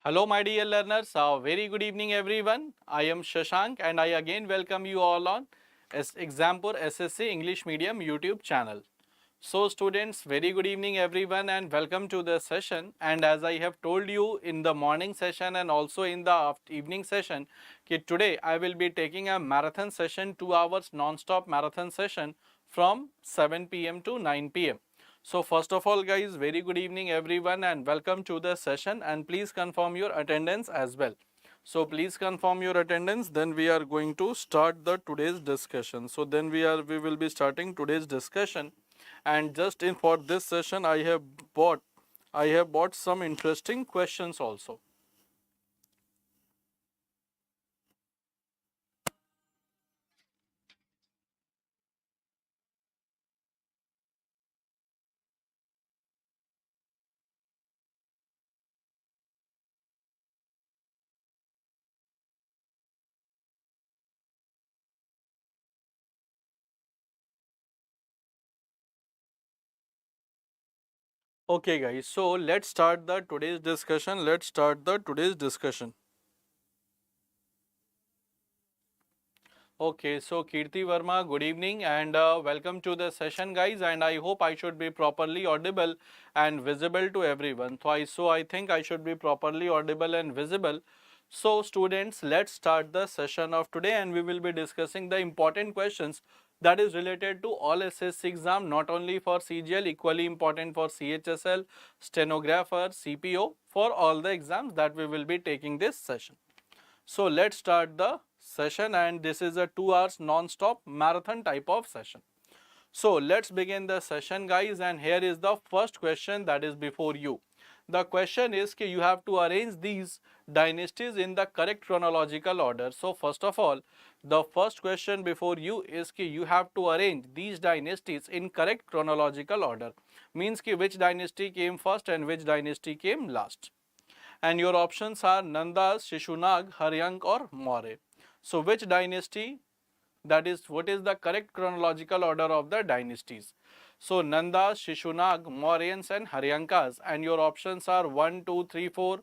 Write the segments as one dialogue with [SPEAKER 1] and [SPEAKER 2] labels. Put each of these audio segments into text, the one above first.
[SPEAKER 1] Hello my dear learners, a very good evening everyone. I am Shashank and I again welcome you all on Exam4 SSC English Medium YouTube channel. So students, very good evening everyone and welcome to the session. And as I have told you in the morning session and also in the evening session, today I will be taking a marathon session, 2 hours non-stop marathon session from 7 p.m. to 9 p.m. So first of all guys, very good evening everyone and welcome to the session, and please confirm your attendance as well. So please confirm your attendance, then we are going to start the today's discussion. So then we will be starting today's discussion, and just in for this session I have bought some interesting questions also. Okay guys, so let's start the today's discussion. Okay, so Kirti Verma, good evening and welcome to the session guys, and I hope I should be properly audible and visible to everyone. So I think I should be properly audible and visible. So students, let's start the session of today and we will be discussing the important questions that is related to all SSC exam, not only for CGL, equally important for CHSL, stenographer, CPO, for all the exams that we will be taking this session. So let's start the session, and this is a 2 hours non-stop marathon type of session. So let's begin the session guys, and here is the first question that is before you. The question is that you have to arrange these dynasties in the correct chronological order. So first of all, the first question before you is that you have to arrange these dynasties in correct chronological order. Means that which dynasty came first and which dynasty came last. And your options are Nandas, Shishunag, Haryank or Maurya. So which dynasty, that is what is the correct chronological order of the dynasties? So Nandas, Shishunag, Mauryans and Haryankas, and your options are 1, 2, 3, 4,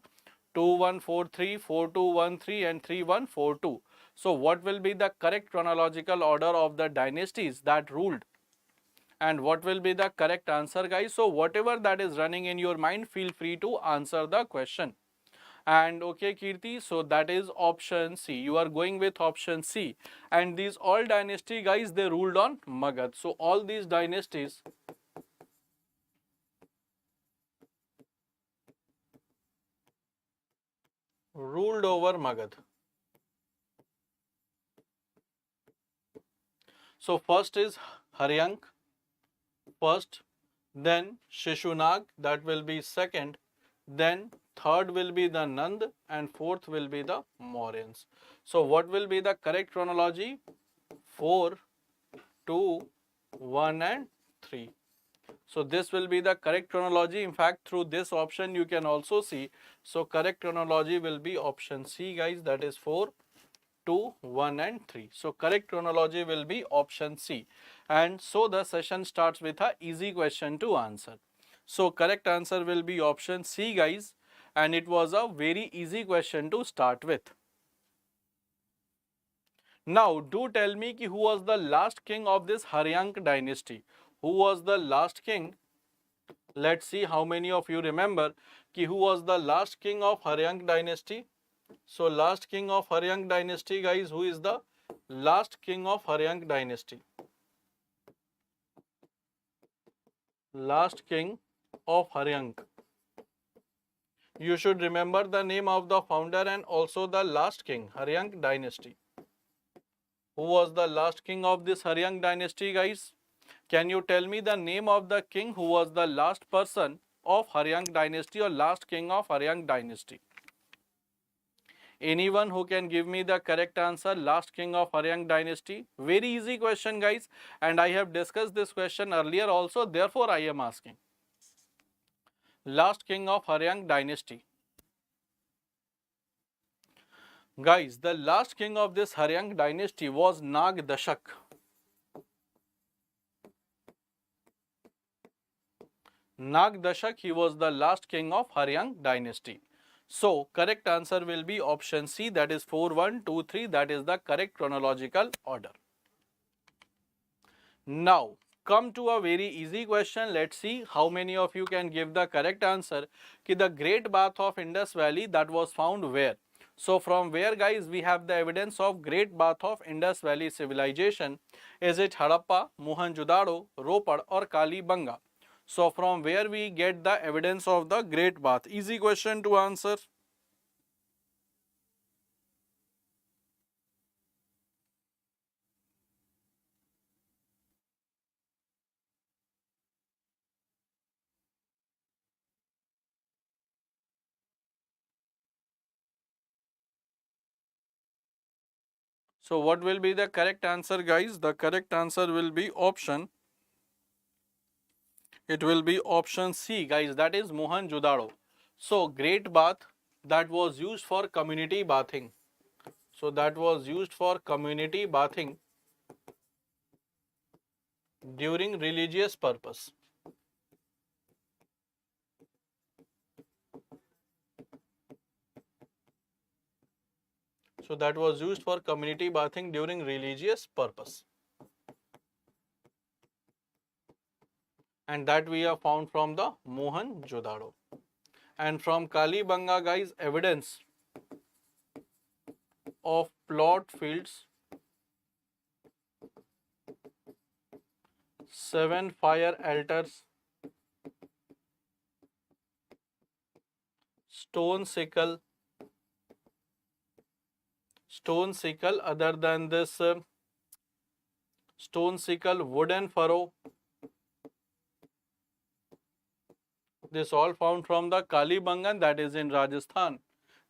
[SPEAKER 1] 2, 1, 4, 3, 4, 2, 1, 3 and 3, 1, 4, 2. So what will be the correct chronological order of the dynasties that ruled? And what will be the correct answer guys? So whatever that is running in your mind, feel free to answer the question. And okay Kirti, so that is option C. You are going with option C. And these all dynasty guys, they ruled on Magad. So all these dynasties ruled over Magad. So first is Haryank, first, then Shishunag, that will be second, then third will be the Nand, and fourth will be the Mauryans. So what will be the correct chronology? 4, 2, 1 and 3. So this will be the correct chronology. In fact, through this option you can also see. So correct chronology will be option C guys, that is 4, 2, 1 and 3. So correct chronology will be option C. And so the session starts with a easy question to answer. So correct answer will be option C guys, and it was a very easy question to start with. Now do tell me who was the last king of this Haryank dynasty? Who was the last king? Let's see how many of you remember who was the last king of Haryank dynasty. So last king of Haryank dynasty guys, who is the last king of Haryank dynasty? Last king of Haryank. You should remember the name of the founder and also the last king, Haryank dynasty. Who was the last king of this Haryank dynasty guys? Can you tell me the name of the king who was the last person of Haryank dynasty or last king of Haryank dynasty? Anyone who can give me the correct answer, last king of Haryank dynasty? Very easy question guys, and I have discussed this question earlier also, therefore I am asking. Last king of Haryank dynasty. Guys, the last king of this Haryank dynasty was Nag Dashak. Nag Dashak, he was the last king of Haryank dynasty. So correct answer will be option C, that is 4, 1, 2, 3. That is the correct chronological order. Now come to a very easy question. Let's see how many of you can give the correct answer. Ki the Great Bath of Indus Valley, that was found where? So from where, guys, we have the evidence of Great Bath of Indus Valley civilization? Is it Harappa, Mohenjo-daro, Ropar or Kalibanga? So from where we get the evidence of the Great Bath? Easy question to answer. So what will be the correct answer, guys? The correct answer will be option. It will be option C, guys. That is Mohenjo-daro. So Great Bath, that was used for community bathing. So that was used for community bathing during religious purpose. So that was used for community bathing during religious purpose. And that we have found from the Mohenjo-daro. And from Kalibanga, guys, evidence of plot fields, 7 fire altars, stone sickle, other than this stone sickle, wooden furrow. This all found from the Kalibangan, that is in Rajasthan.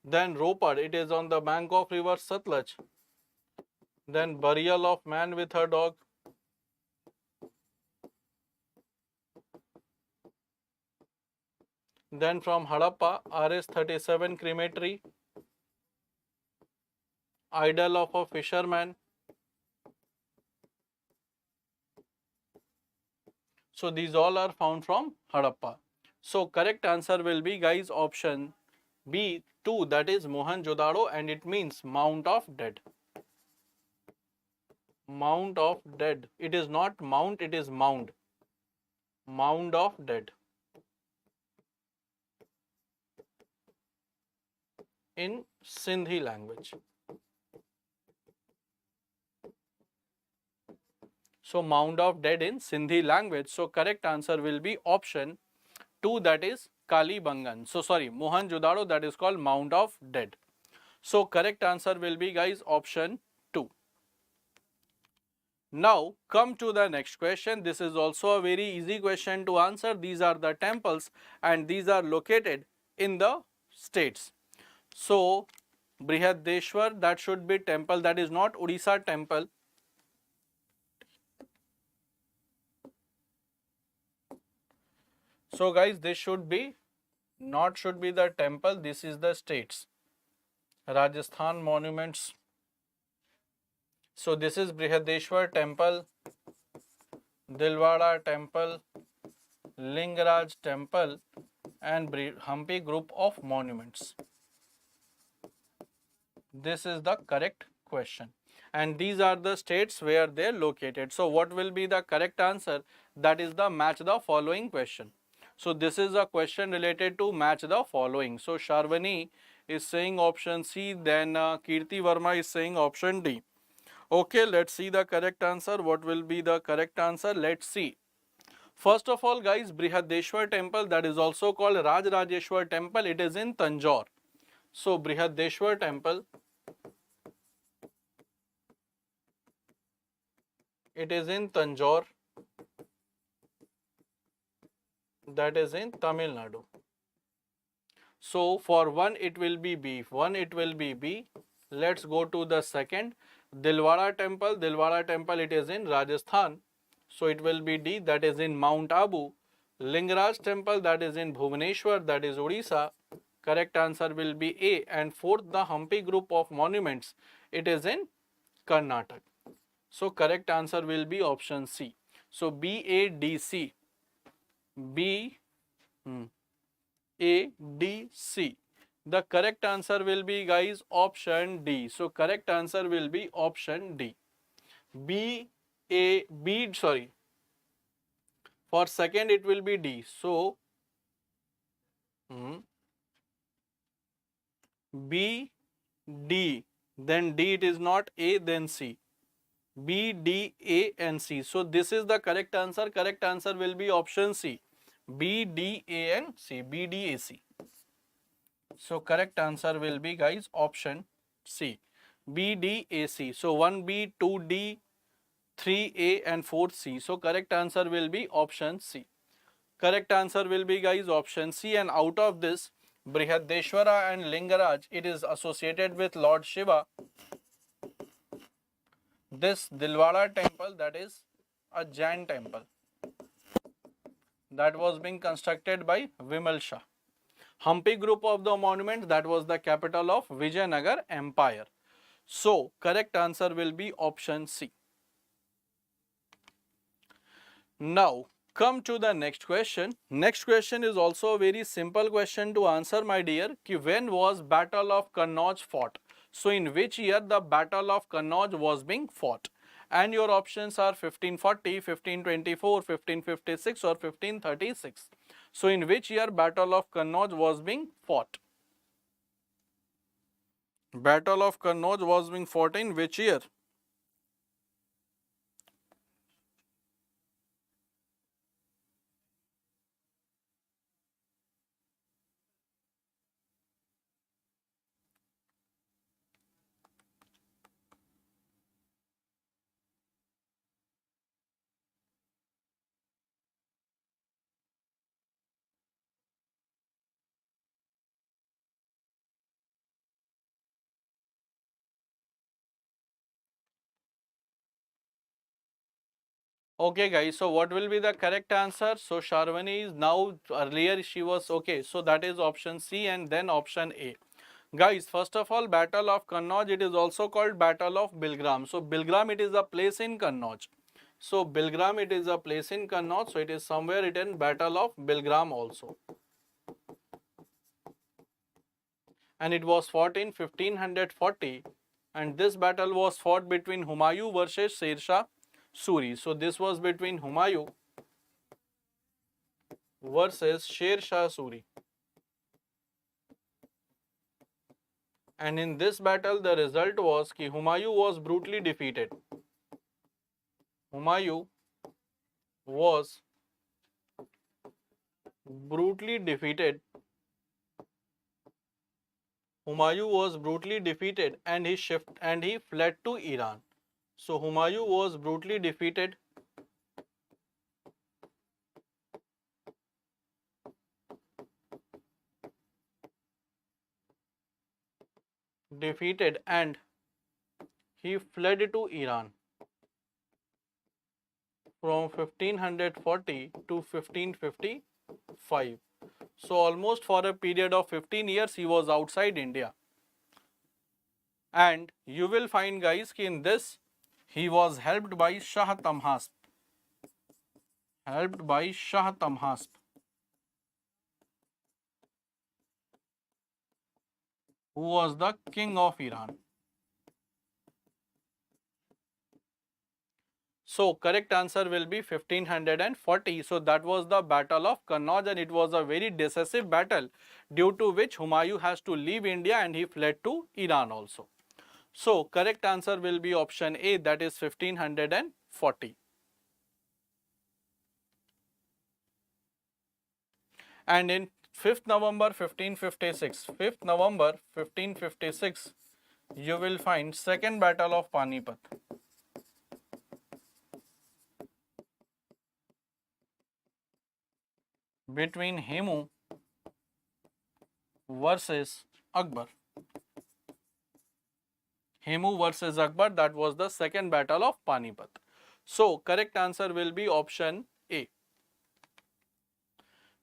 [SPEAKER 1] Then Ropar, it is on the bank of river Satluj. Then burial of man with her dog. Then from Harappa, RS-37 crematory. Idol of a fisherman. So these all are found from Harappa. So correct answer will be, guys, option B, 2, that is Mohenjo-daro, and it means Mount of Dead. Mount of Dead. It is not mount, it is mound. Mound of Dead in Sindhi language. So Mound of Dead in Sindhi language. So correct answer will be option 2, that is Kalibangan. So sorry, Mohenjo-daro, that is called Mound of Dead. So correct answer will be, guys, option 2. Now come to the next question. This is also a very easy question to answer. These are the temples and these are located in the states. So Brihadeshwar, that should be temple, that is not Odisha temple. So guys, this should be not should be the temple, this is the states. Rajasthan monuments. So this is Brihadeshwar temple, Dilwara temple, Lingaraj temple and Hampi group of monuments. This is the correct question. And these are the states where they are located. So what will be the correct answer? That is the match the following question. So this is a question related to match the following. So Sharvani is saying option C, then Kirti Verma is saying option D. Okay, let's see the correct answer. What will be the correct answer? Let's see. First of all, guys, Brihadeshwar temple, that is also called Rajrajeshwar temple, it is in Tanjore. So Brihadeshwar temple, it is in Tanjore, that is in Tamil Nadu. So for one it will be B, Let's go to the second. Dilwara temple, it is in Rajasthan. So it will be D, that is in Mount Abu. Lingaraj temple, that is in Bhubaneswar, that is Odisha. Correct answer will be A. And fourth, the Hampi group of monuments, it is in Karnataka. So correct answer will be option C. So B, A, D, C. B, A, D, C. The correct answer will be, guys, option D. So correct answer will be option D. Sorry. For second it will be D. So hmm, B, D. Then D it is not A, then C. B, D, A and C. So this is the correct answer. Correct answer will be option C. B, D, A and C. B, D, A, C. So correct answer will be, guys, option C. B, D, A, C. So 1B, 2D, 3A and 4C. So correct answer will be option C. Correct answer will be, guys, option C. And out of this, Brihadeshwara and Lingaraj, it is associated with Lord Shiva. This Dilwara temple, that is a Jain temple, that was being constructed by Vimal Shah. Hampi group of the monument, that was the capital of Vijayanagar Empire. So correct answer will be option C. Now come to the next question. Next question is also a very simple question to answer, my dear. Ki when was Battle of Kannauj fought? So in which year the Battle of Kannauj was being fought? And your options are 1540, 1524, 1556 or 1536. So in which year Battle of Kannauj was being fought? Battle of Kannauj was being fought in which year? Okay guys, so what will be the correct answer? So Sharwani is now, earlier she was okay, so that is option C and then option A. Guys, first of all, Battle of Kannauj, it is also called Battle of Bilgram. So Bilgram, it is a place in Kannauj. So Bilgram, it is a place in Kannauj, so it is somewhere written Battle of Bilgram also. And it was fought in 1540, and this battle was fought between Humayun versus Sher Shah Suri. So this was between Humayun versus Sher Shah Suri. And in this battle, the result was that Humayun was brutally defeated. Humayun was brutally defeated. Humayun was brutally defeated and he fled to Iran. So Humayun was brutally defeated and he fled to Iran from 1540 to 1555. So almost for a period of 15 years he was outside India. And you will find, guys, in this he was helped by Shah Tamhasp. Helped by Shah Tamhasp, who was the king of Iran. So correct answer will be 1540. So that was the Battle of Kannauj and it was a very decisive battle, due to which Humayun has to leave India and he fled to Iran also. So correct answer will be option A, that is 1540. And in 5th November 1556, 5th November 1556, you will find second battle of Panipat between Hemu versus Akbar. Hemu versus Akbar, that was the second battle of Panipat. So correct answer will be option A.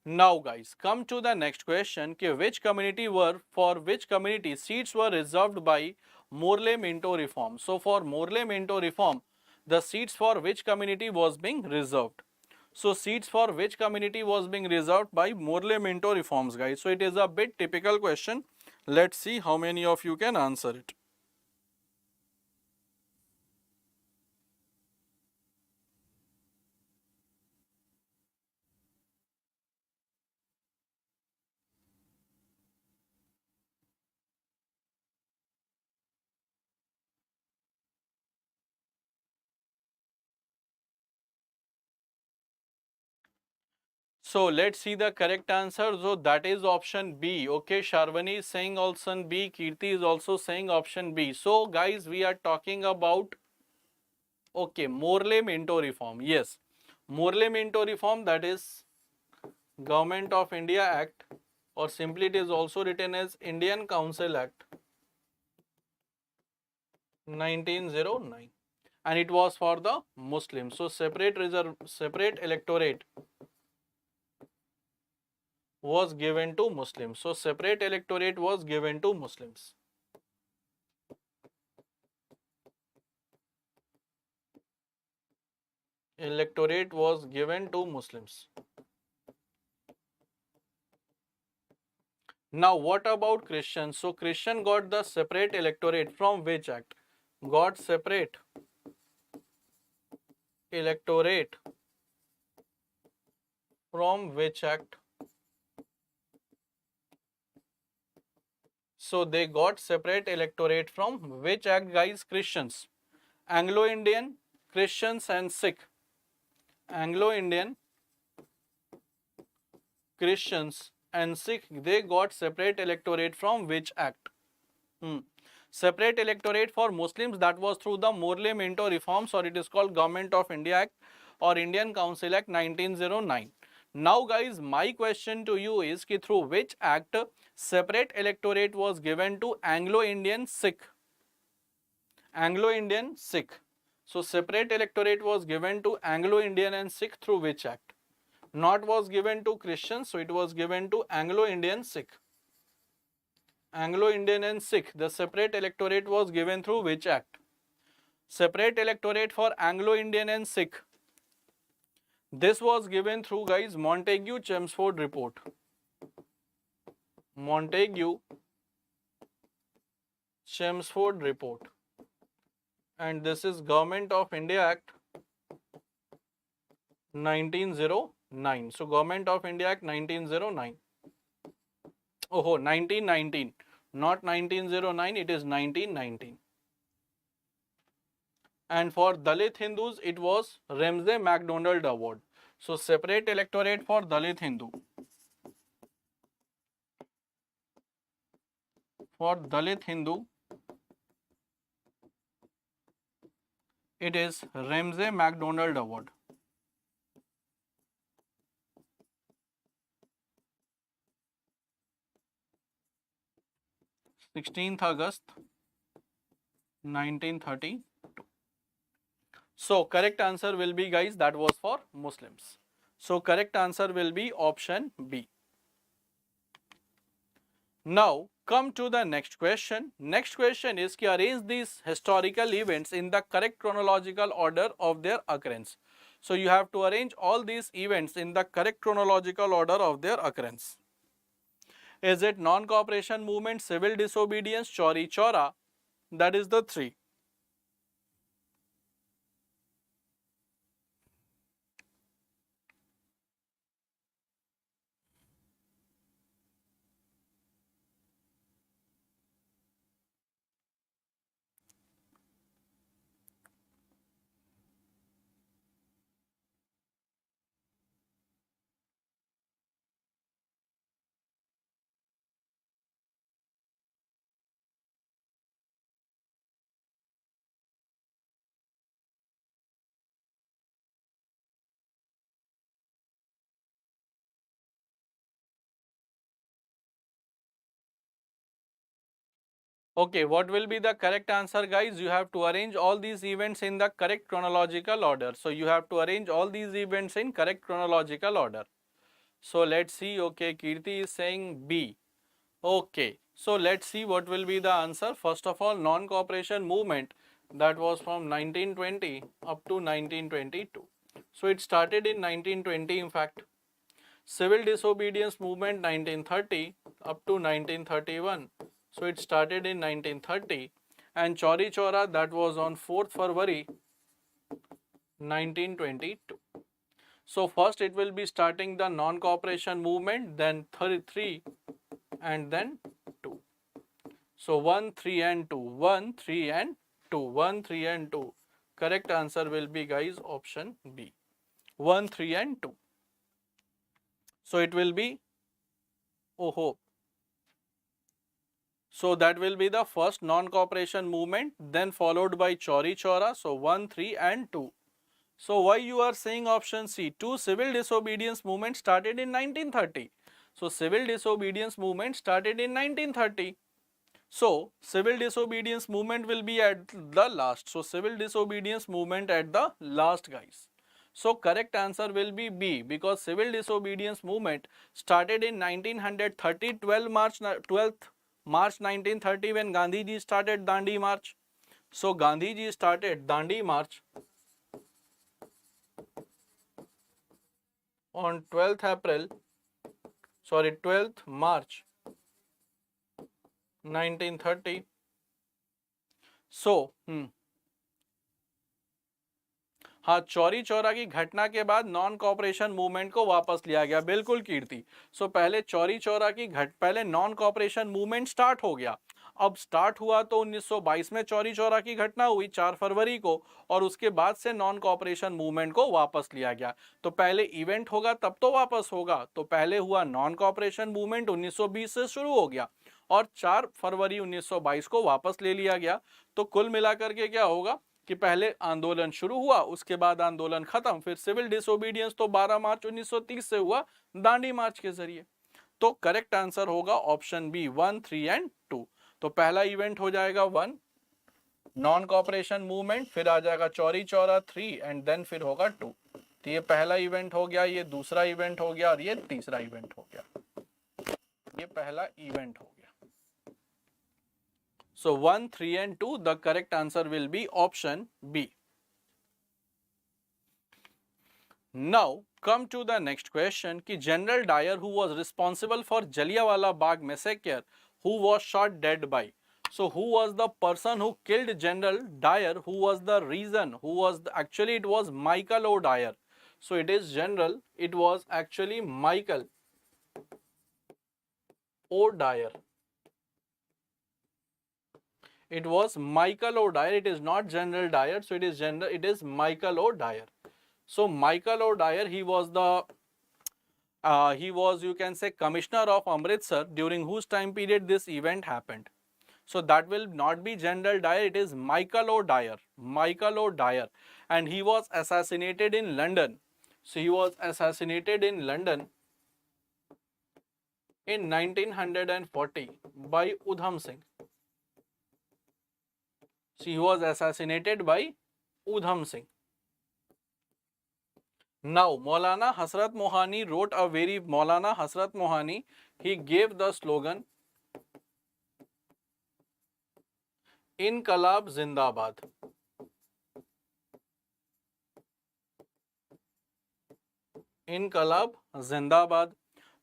[SPEAKER 1] Now guys, come to the next question. For which community seats were reserved by Morley Minto reform? So for Morley Minto reform, the seats for which community was being reserved? So seats for which community was being reserved by Morley Minto reforms, guys? So it is a bit typical question. Let's see how many of you can answer it. So let's see the correct answer. So that is option B. Okay, Sharvani is saying option B. Kirti is also saying option B. So guys, we are talking about, okay, Morley Minto reform. Yes, Morley Minto reform, that is Government of India Act, or simply it is also written as Indian Council Act 1909, and it was for the Muslims. So separate electorate was given to Muslims. So separate electorate was given to Muslims. Electorate was given to Muslims. Now what about Christians? So Christian got the separate electorate from which act? Got separate electorate from which act? So they got separate electorate from which act, guys? Christians. Anglo-Indian, Christians and Sikh. Anglo-Indian, Christians and Sikh, they got separate electorate from which act? Hmm. Separate electorate for Muslims, that was through the Morley Minto reforms, or it is called Government of India Act or Indian Council Act 1909. Now guys, my question to you is ki through which act separate electorate was given to Anglo-Indian Sikh? Anglo-Indian Sikh. So separate electorate was given to Anglo-Indian and Sikh through which act? Not was given to Christians, so it was given to Anglo-Indian Sikh. Anglo-Indian and Sikh, the separate electorate was given through which act? Separate electorate for Anglo-Indian and Sikh. This was given through, guys, Montagu-Chelmsford report. Montagu-Chelmsford report. And this is Government of India Act 1909. So Government of India Act 1909. Oh, 1919. Not 1909, it is 1919. And for Dalit Hindus, it was Ramsay MacDonald Award. So separate electorate for Dalit Hindu. For Dalit Hindu, it is Ramsay MacDonald Award. 16th August 1930. So correct answer will be, guys, that was for Muslims. So correct answer will be option B. Now come to the next question. Next question is to arrange these historical events in the correct chronological order of their occurrence. So you have to arrange all these events in the correct chronological order of their occurrence. Is it non-cooperation movement, civil disobedience, Chauri Chaura? That is the three. Okay, what will be the correct answer, guys? You have to arrange all these events in the correct chronological order. So you have to arrange all these events in correct chronological order. So let's see. Okay, Kirti is saying B. Okay, so let's see what will be the answer. First of all, non-cooperation movement, that was from 1920 up to 1922. So it started in 1920, in fact. Civil disobedience movement 1930 up to 1931. So it started in 1930, and Chauri Chaura, that was on 4th February 1922. So first it will be starting the non-cooperation movement, then 3 and then 2. So 1, 3 and 2, 1, 3 and 2, 1, 3 and 2. Correct answer will be, guys, option B, 1, 3 and 2. So it will be, oh, so that will be the first non-cooperation movement, then followed by Chauri Chaura. So 1, 3 and 2. So why you are saying option C? Two civil disobedience movement started in 1930. So civil disobedience movement started in 1930. So civil disobedience movement will be at the last. So civil disobedience movement at the last, guys. So correct answer will be B, because civil disobedience movement started in 1930, 12th March 1930, when Gandhi ji started Dandi March. So Gandhi ji started Dandi March on 12th March 1930. So हाँ, चौरी चौरा की घटना के बाद non cooperation movement को वापस लिया गया, बिल्कुल कीर्ति। सो पहले चौरी चौरा की पहले नॉन कॉपरेशन मूवमेंट स्टार्ट हो गया। अब स्टार्ट हुआ तो 1922 में चौरी चौरा की घटना हुई 4 फरवरी को, और उसके बाद से नॉन कॉपरेशन मूवमेंट को वापस लिया गया। तो पहले इवेंट होगा तब तो वापस होगा। तो पहले हुआ नॉन कॉपरेशन मूवमेंट, 1920 से शुरू हो गया, और 4 फरवरी 1922 को वापस ले लिया गया। तो कुल मिलाकर के क्या होगा कि पहले आंदोलन शुरू हुआ, उसके बाद आंदोलन खत्म, फिर सिविल डिसोबीडियंस तो 12 मार्च 1930 से हुआ दांडी मार्च के जरिए। तो करेक्ट आंसर होगा ऑप्शन बी, 1, 3 एंड 2। तो पहला इवेंट हो जाएगा 1 नॉन कॉपरेशन मूवमेंट, फिर आ जाएगा चौरी चौरा 3 एंड देन फिर होगा 2। तो ये पहला इवेंट हो गया, ये दूसरा इवेंट हो गया, और ये तीसरा इवेंट हो गया। ये पहला इवेंट हो गया। So 1, 3 and 2, the correct answer will be option B. Now come to the next question कि General Dyer, who was responsible for Jallianwala Bagh massacre, who was shot dead by. So who was the person who killed General Dyer? Who was the reason? Actually it was Michael O'Dyer. So it is general, it was actually Michael O'Dyer. It was Michael O'Dyer. It is not General Dyer. So it is general. It is Michael O'Dyer. So Michael O'Dyer, he was you can say commissioner of Amritsar, during whose time period this event happened. So that will not be General Dyer. It is Michael O'Dyer. Michael O'Dyer, and he was assassinated in London. So he was assassinated in London in 1940 by Udham Singh. So he was assassinated by Udham Singh. Now Maulana Hasrat Mohani wrote a very, Maulana Hasrat Mohani, he gave the slogan Inqilab Zindabad. Inqilab Zindabad.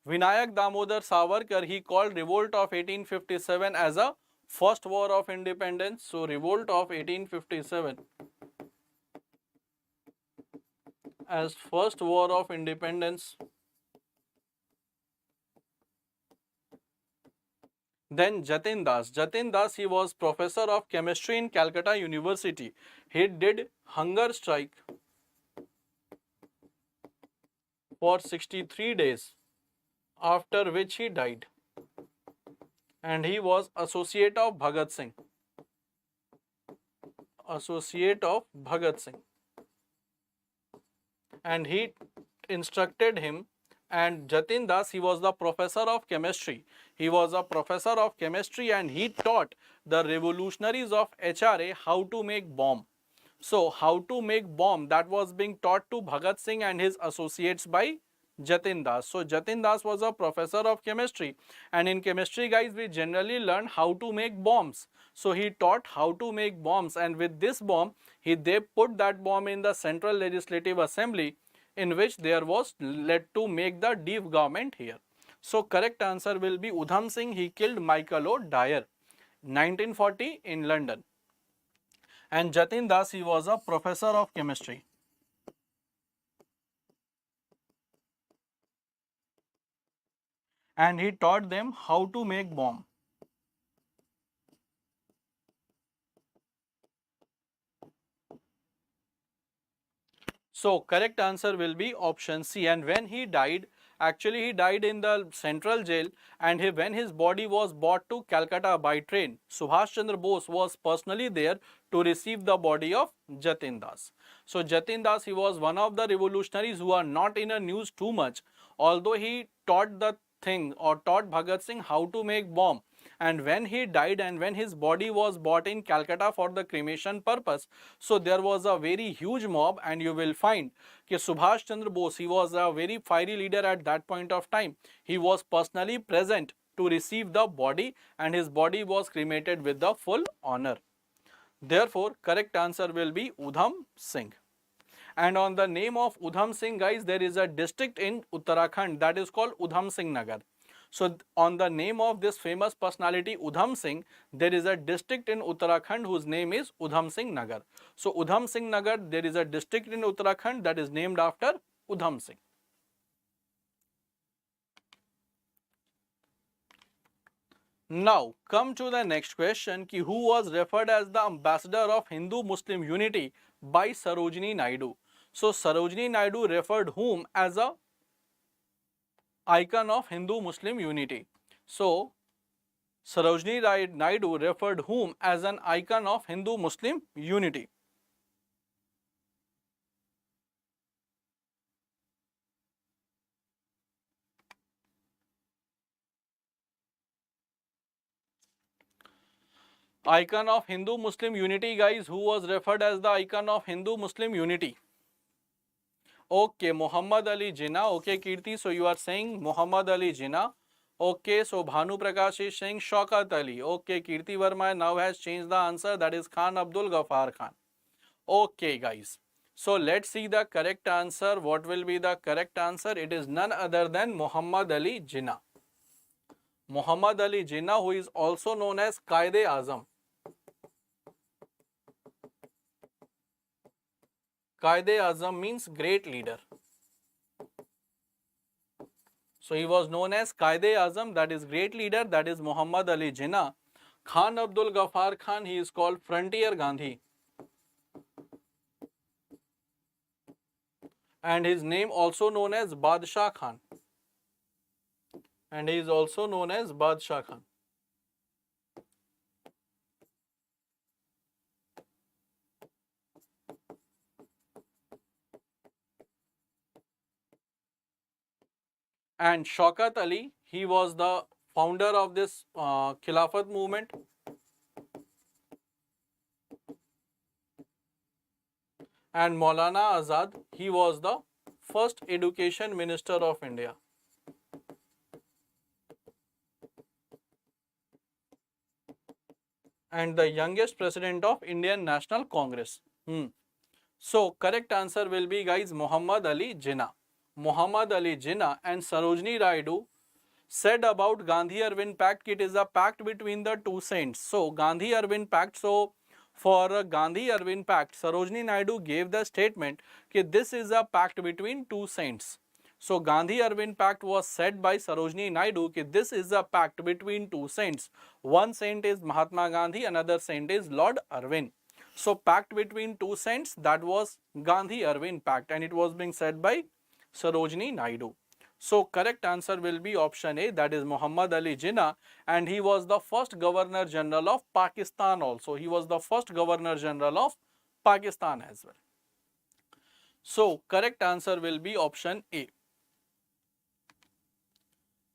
[SPEAKER 1] Vinayak Damodar Savarkar, he called revolt of 1857 as a first war of independence. So revolt of 1857 as first war of independence. Then Jatin Das, he was professor of chemistry in Calcutta University. He did hunger strike for 63 days, after which he died. And he was associate of Bhagat Singh. Associate of Bhagat Singh. And he instructed him, and Jatin Das, he was the professor of chemistry. He was a professor of chemistry, and he taught the revolutionaries of HRA how to make bomb. So how to make bomb, that was being taught to Bhagat Singh and his associates by Jatin Das. So Jatin Das was a professor of chemistry, and in chemistry, guys, we generally learn how to make bombs. So he taught how to make bombs, and with this bomb, they put that bomb in the Central Legislative Assembly, in which there was led to make the Deep government here. So correct answer will be Udham Singh, he killed Michael O'Dyer. 1940 in London. And Jatin Das, he was a professor of chemistry. And he taught them how to make bomb. So correct answer will be option C. And when he died, actually he died in the central jail, and when his body was brought to Calcutta by train, Subhash Chandra Bose was personally there to receive the body of Jatin Das. So Jatin Das, he was one of the revolutionaries who are not in the news too much, although he taught the thing or taught Bhagat Singh how to make bomb. And when he died and when his body was brought in Calcutta for the cremation purpose, so there was a very huge mob, and you will find that Subhash Chandra Bose, he was a very fiery leader at that point of time. He was personally present to receive the body, and his body was cremated with the full honor. Therefore, correct answer will be Udham Singh. And on the name of Udham Singh, guys, there is a district in Uttarakhand that is called Udham Singh Nagar. So on the name of this famous personality Udham Singh, there is a district in Uttarakhand whose name is Udham Singh Nagar. So Udham Singh Nagar, there is a district in Uttarakhand that is named after Udham Singh. Now come to the next question, ki who was referred as the ambassador of Hindu-Muslim unity by Sarojini Naidu. So Sarojini Naidu referred whom as a icon of Hindu-Muslim unity. So Sarojini Naidu referred whom as an icon of Hindu-Muslim unity. Icon of Hindu-Muslim unity, guys, who was referred as the icon of Hindu-Muslim unity? Okay, Muhammad Ali Jinnah. Okay, Kirti, so you are saying Muhammad Ali Jinnah. Okay, so Bhanu Prakash is saying Shaukat Ali. Okay, Kirti Verma now has changed the answer, that is Khan Abdul Ghaffar Khan. Okay, guys. So let's see the correct answer. What will be the correct answer? It is none other than Muhammad Ali Jinnah. Muhammad Ali Jinnah, who is also known as Qaid-e-Azam. Qaid-e-Azam means great leader. So he was known as Qaid-e-Azam, that is great leader, that is Muhammad Ali Jinnah. Khan Abdul Ghaffar Khan, he is called Frontier Gandhi. And his name also known as Badshah Khan. And he is also known as Badshah Khan. And Shaukat Ali, he was the founder of this Khilafat movement. And Maulana Azad, he was the first education minister of India. And the youngest president of Indian National Congress. So correct answer will be, guys, Muhammad Ali Jinnah. Muhammad Ali Jinnah and Sarojini Naidu said about Gandhi-Irwin Pact, it is a pact between the two saints. So Gandhi-Irwin Pact, so for Gandhi-Irwin Pact, Sarojini Naidu gave the statement that this is a pact between two saints. So Gandhi-Irwin Pact was said by Sarojini Naidu that this is a pact between two saints. One saint is Mahatma Gandhi, another saint is Lord Irwin. So pact between two saints, that was Gandhi-Irwin Pact, and it was being said by Sarojini Naidu. So correct answer will be option A, that is Muhammad Ali Jinnah, and he was the first Governor General of Pakistan also. He was the first Governor General of Pakistan as well. So correct answer will be option A.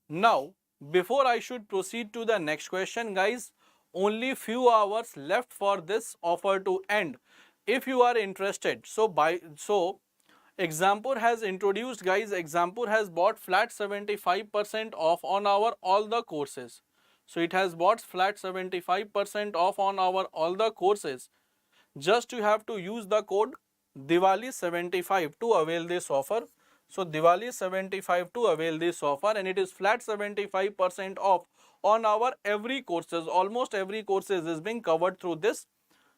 [SPEAKER 1] Now, before I should proceed to the next question, guys, only few hours left for this offer to end. If you are interested, so Exampur has introduced, guys, Exampur has bought flat 75% off on our all the courses. So it has bought flat 75% off on our all the courses. Just you have to use the code Diwali75 to avail this offer. So Diwali75 to avail this offer, and it is flat 75% off on our every courses. Almost every courses is being covered through this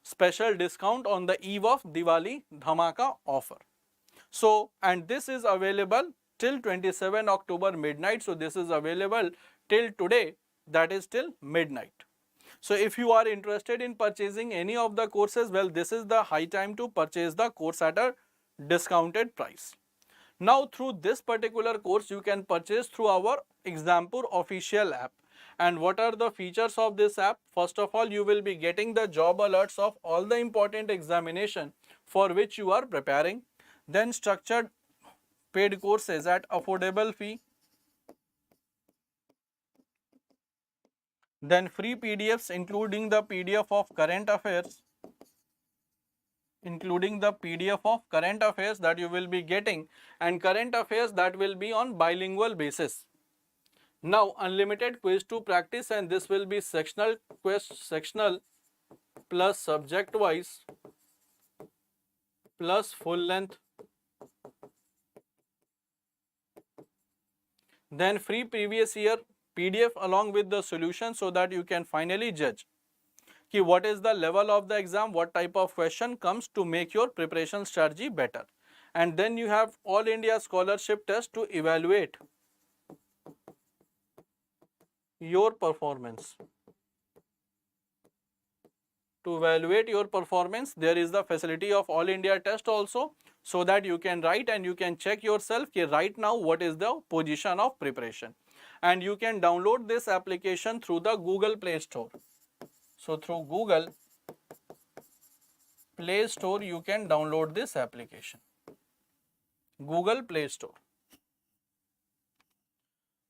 [SPEAKER 1] special discount on the eve of Diwali Dhamaka offer. So, and this is available till 27 October midnight. So, this is available till today, that is till midnight. So, if you are interested in purchasing any of the courses, well, this is the high time to purchase the course at a discounted price. Now, through this particular course, you can purchase through our Exampur official app. And what are the features of this app? First of all, you will be getting the job alerts of all the important examination for which you are preparing. Then structured paid courses at affordable fee. Then free PDFs including the PDF of current affairs. Including the PDF of current affairs that you will be getting, and current affairs that will be on bilingual basis. Now unlimited quiz to practice, and this will be sectional plus subject wise plus full length. Then free previous year PDF along with the solution so that you can finally judge कि what is the level of the exam, what type of question comes to make your preparation strategy better. And then you have All India Scholarship Test to evaluate your performance. To evaluate your performance, there is the facility of All India Test also, so that you can write and you can check yourself कि right now what is the position of preparation. And you can download this application through the Google Play Store. So through Google Play Store, you can download this application. Google Play Store.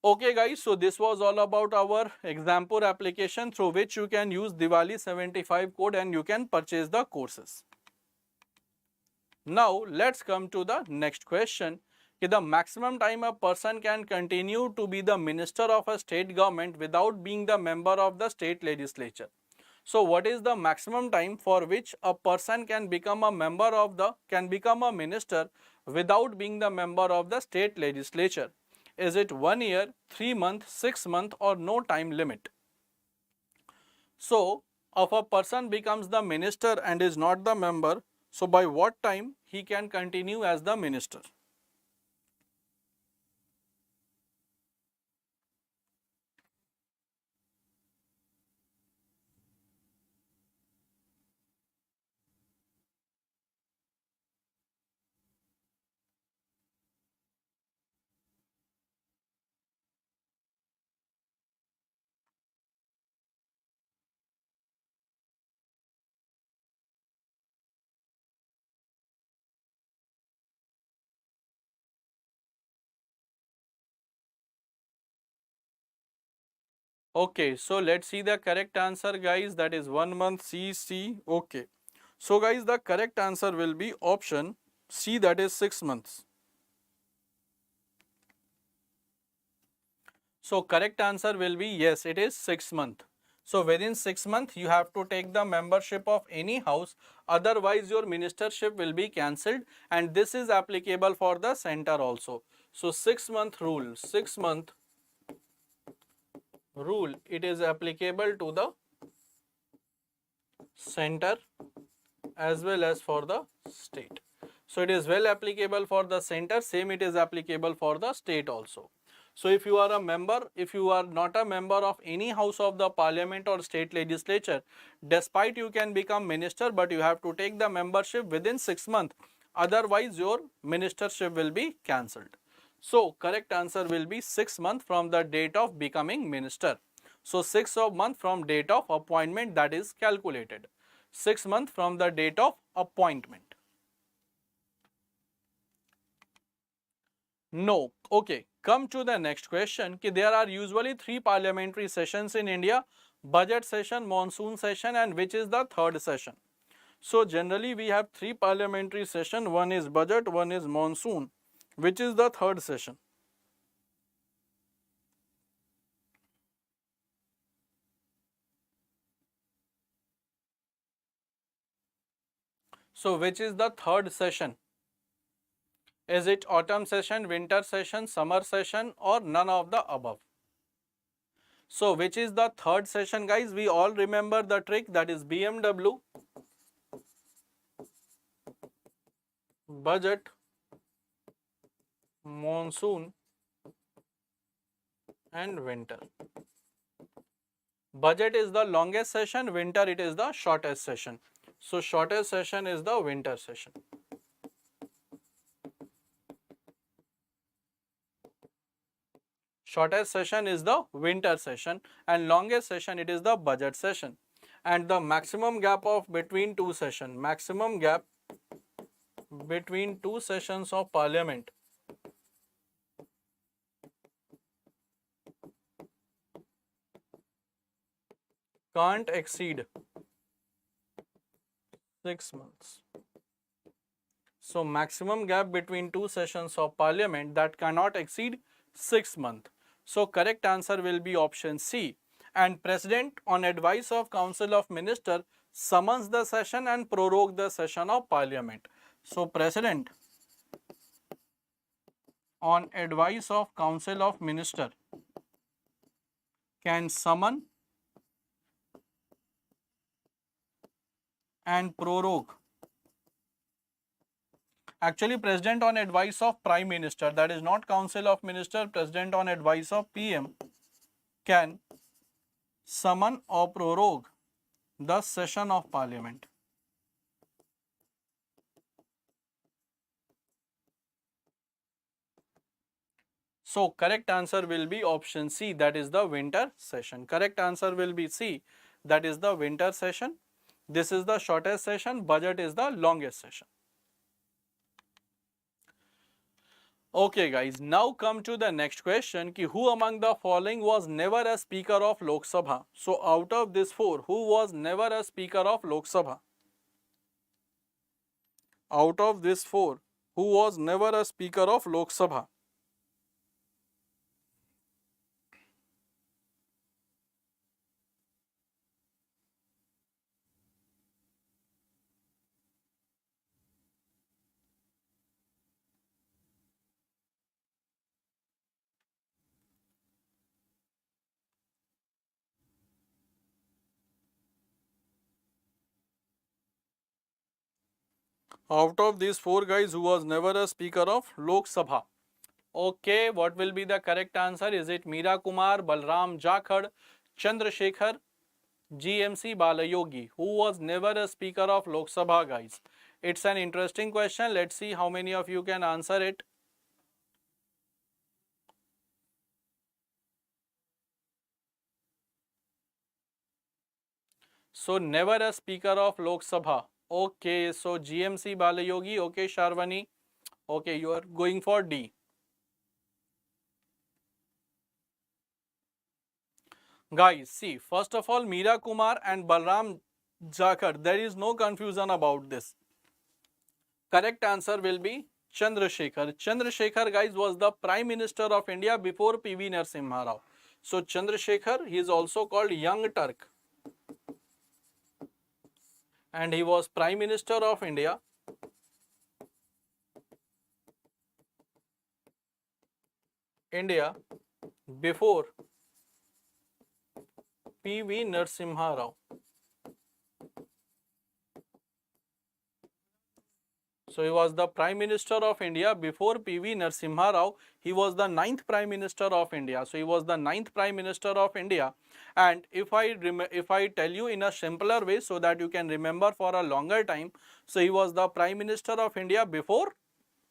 [SPEAKER 1] Okay guys, so this was all about our Exampur application through which you can use Diwali 75 code and you can purchase the courses. Now let's come to the next question. The maximum time a person can continue to be the minister of a state government without being the member of the state legislature. So what is the maximum time for which a person can become a minister without being the member of the state legislature? Is it 1 year, 3 months, 6 months, or no time limit? So if a person becomes the minister and is not the member, so by what time he can continue as the minister? Okay, so let's see the correct answer guys, that is 1 month. C. Okay, so guys the correct answer will be option C, that is 6 months. So correct answer will be yes, it is 6 months. So within 6 months you have to take the membership of any house, otherwise your ministership will be cancelled, and this is applicable for the center also. So 6-month rule, 6-month rule, it is applicable to the center as well as for the state. So it is well applicable for the center, same it is applicable for the state also. So if you are a member, if you are not a member of any house of the parliament or state legislature, despite you can become minister, but you have to take the membership within 6 months, otherwise your ministership will be cancelled. So correct answer will be 6 months from the date of becoming minister. So 6 of month from date of appointment, that is calculated. 6 months from the date of appointment. No. Okay. Come to the next question. There are usually 3 parliamentary sessions in India: budget session, monsoon session, and which is the third session? So generally we have 3 parliamentary sessions. One is budget, one is monsoon. Which is the third session? So which is the third session? Is it autumn session, winter session, summer session, or none of the above? So which is the third session, guys? We all remember the trick, that is BMW, budget, monsoon and winter. Budget is the longest session, winter it is the shortest session. So shortest session is the winter session. Shortest session is the winter session and longest session it is the budget session. And the maximum gap of between two sessions, maximum gap between two sessions of parliament can't exceed 6 months. So maximum gap between two sessions of parliament that cannot exceed 6 months. So correct answer will be option C. And president on advice of council of minister summons the session and prorogue the session of parliament. So president on advice of council of minister can summon and prorogue. Actually, president on advice of prime minister, that is not council of minister, president on advice of PM can summon or prorogue the session of parliament. So correct answer will be option C, that is the winter session. Correct answer will be C, that is the winter session. This is the shortest session, budget is the longest session. Okay guys, now come to the next question ki who among the following was never a speaker of Lok Sabha? So out of this four, who was never a speaker of Lok Sabha? Out of this four, who was never a speaker of Lok Sabha? Out of these four guys, who was never a speaker of Lok Sabha? Okay, what will be the correct answer? Is it Meera Kumar, Balram Jakhad, Chandrasekhar, GMC Balayogi? Who was never a speaker of Lok Sabha, guys? It's an interesting question. Let's see how many of you can answer it. So never a speaker of Lok Sabha. Okay, so GMC Balayogi. Okay, Sharwani. Okay, you are going for D. Guys, see, first of all, Meera Kumar and Balram Jakhad, there is no confusion about this. Correct answer will be Chandrasekhar. Chandrasekhar, guys, was the Prime Minister of India before PV Narasimha Rao. So Chandrasekhar, he is also called Young Turk. And he was Prime Minister of India before PV Narasimha Rao. So he was the Prime Minister of India before PV Narasimha Rao. He was the 9th Prime Minister of India. So he was the 9th Prime Minister of India. And if I tell you in a simpler way so that you can remember for a longer time, so he was the Prime Minister of India before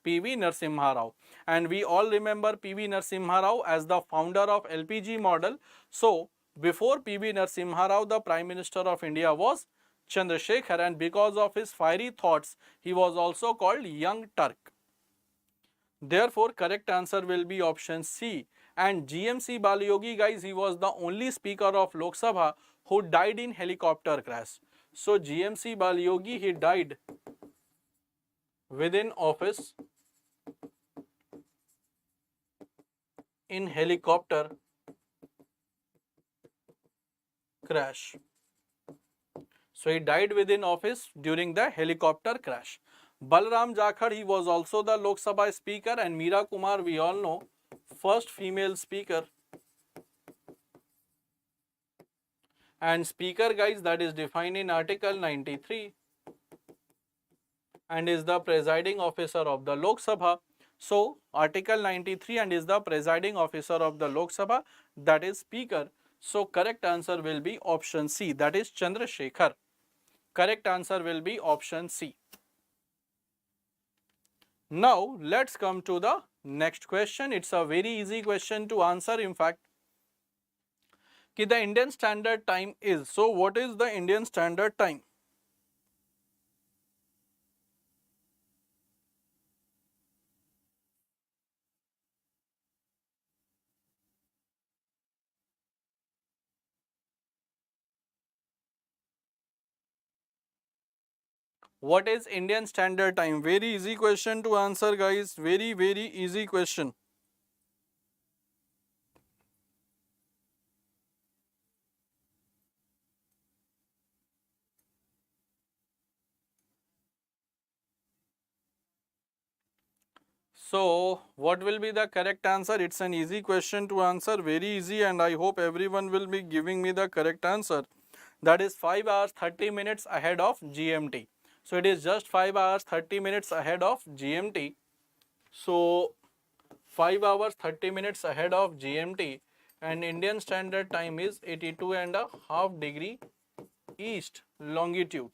[SPEAKER 1] PV Narasimha Rao. And we all remember PV Narasimha Rao as the founder of LPG model. So before PV Narasimha Rao, the Prime Minister of India was Chandrasekhar, and because of his fiery thoughts, he was also called Young Turk. Therefore, correct answer will be option C. And GMC Balayogi, guys, he was the only speaker of Lok Sabha who died in helicopter crash. So GMC Balayogi, he died within office in helicopter crash. So he died within office during the helicopter crash. Balram Jakhad, he was also the Lok Sabha speaker, and Meera Kumar, we all know, first female speaker And speaker, guys, that is defined in Article 93 and is the presiding officer of the Lok Sabha. So, Article 93 and is the presiding officer of the Lok Sabha, that is speaker. So, correct answer will be option C, that is Chandrasekhar. Correct answer will be option C. Now, let's come to the next question. It's a very easy question to answer, in fact. The Indian Standard Time is, so what is the Indian Standard Time? What is Indian Standard Time? Very easy question to answer, guys. Very, very easy question. So, what will be the correct answer? It's an easy question to answer, very easy, and I hope everyone will be giving me the correct answer. That is 5 hours 30 minutes ahead of GMT. So, it is just 5 hours 30 minutes ahead of GMT. So, 5 hours 30 minutes ahead of GMT, and Indian Standard Time is 82.5 degree east longitude,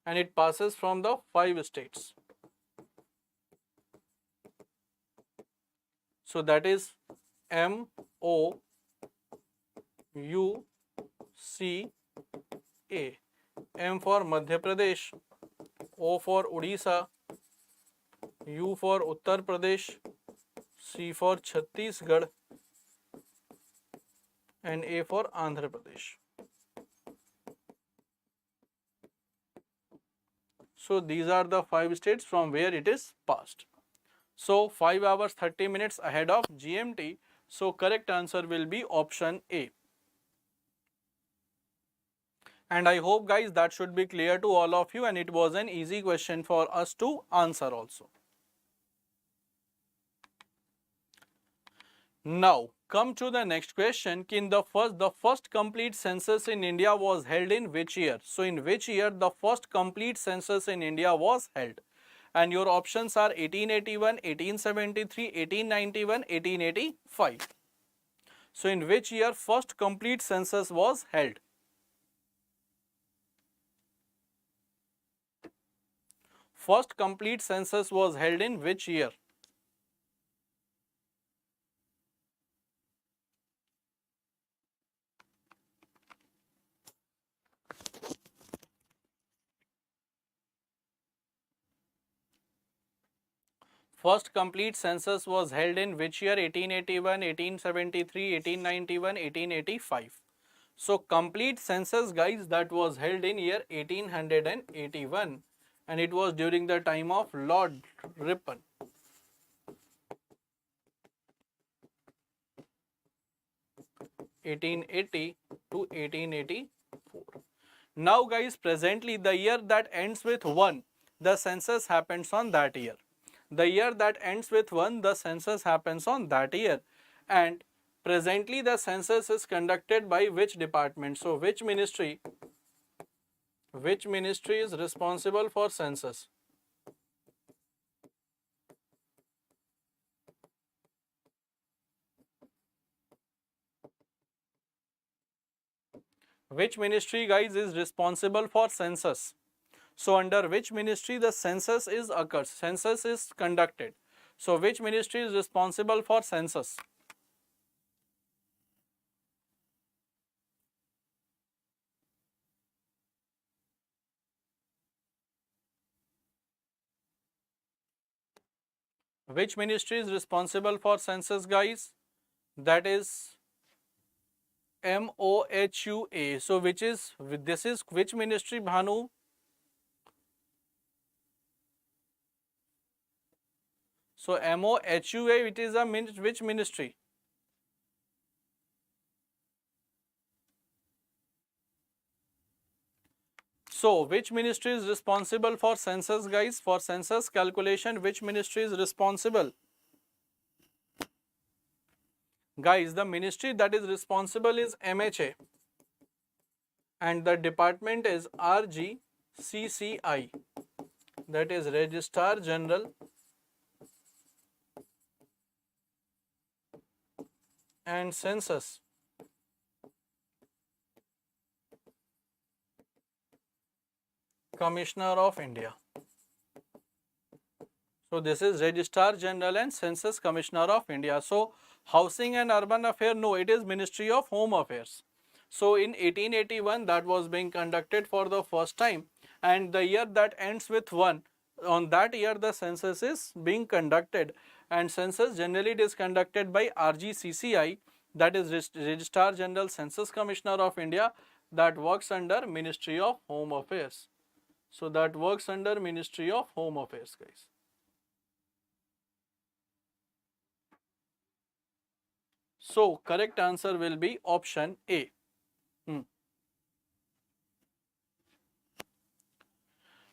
[SPEAKER 1] and it passes from the 5 states. So that is M O U C A. M for Madhya Pradesh, O for Odisha, U for Uttar Pradesh, C for Chhattisgarh, and A for Andhra Pradesh. So these are the 5 states from where it is passed. So 5 hours 30 minutes ahead of GMT. So correct answer will be option A. And I hope, guys, that should be clear to all of you, and it was an easy question for us to answer also. Now come to the next question. The first complete census in India was held in which year? So in which year the first complete census in India was held? And your options are 1881, 1873, 1891, 1885. So in which year first complete census was held? First complete census was held in which year? First complete census was held in which year? 1881, 1873, 1891, 1885. So complete census, guys, that was held in year 1881, and it was during the time of Lord Ripon. 1880 to 1884. Now, guys, presently the year that ends with 1, the census happens on that year. The year that ends with 1, the census happens on that year. And presently the census is conducted by which department? So which ministry is responsible for census? Which ministry, guys, is responsible for census? So under which ministry the census is occurs, census is conducted? So which ministry is responsible for census? Which ministry is responsible for census, guys? That is MOHUA. So this is which ministry, Bhanu? So MOHUA, it is a which ministry? So which ministry is responsible for census, guys? For census calculation, which ministry is responsible? Guys, the ministry that is responsible is MHA and the department is RGCCI, that is Registrar General and Census Commissioner of India. So this is Registrar General and Census Commissioner of India. So Housing and Urban Affairs, no, it is Ministry of Home Affairs. So in 1881 that was being conducted for the first time, and the year that ends with 1, on that year the census is being conducted, and census generally it is conducted by RGCCI, that is Registrar General Census Commissioner of India, that works under Ministry of Home Affairs. So that works under Ministry of Home Affairs, guys. So correct answer will be option A. Hmm.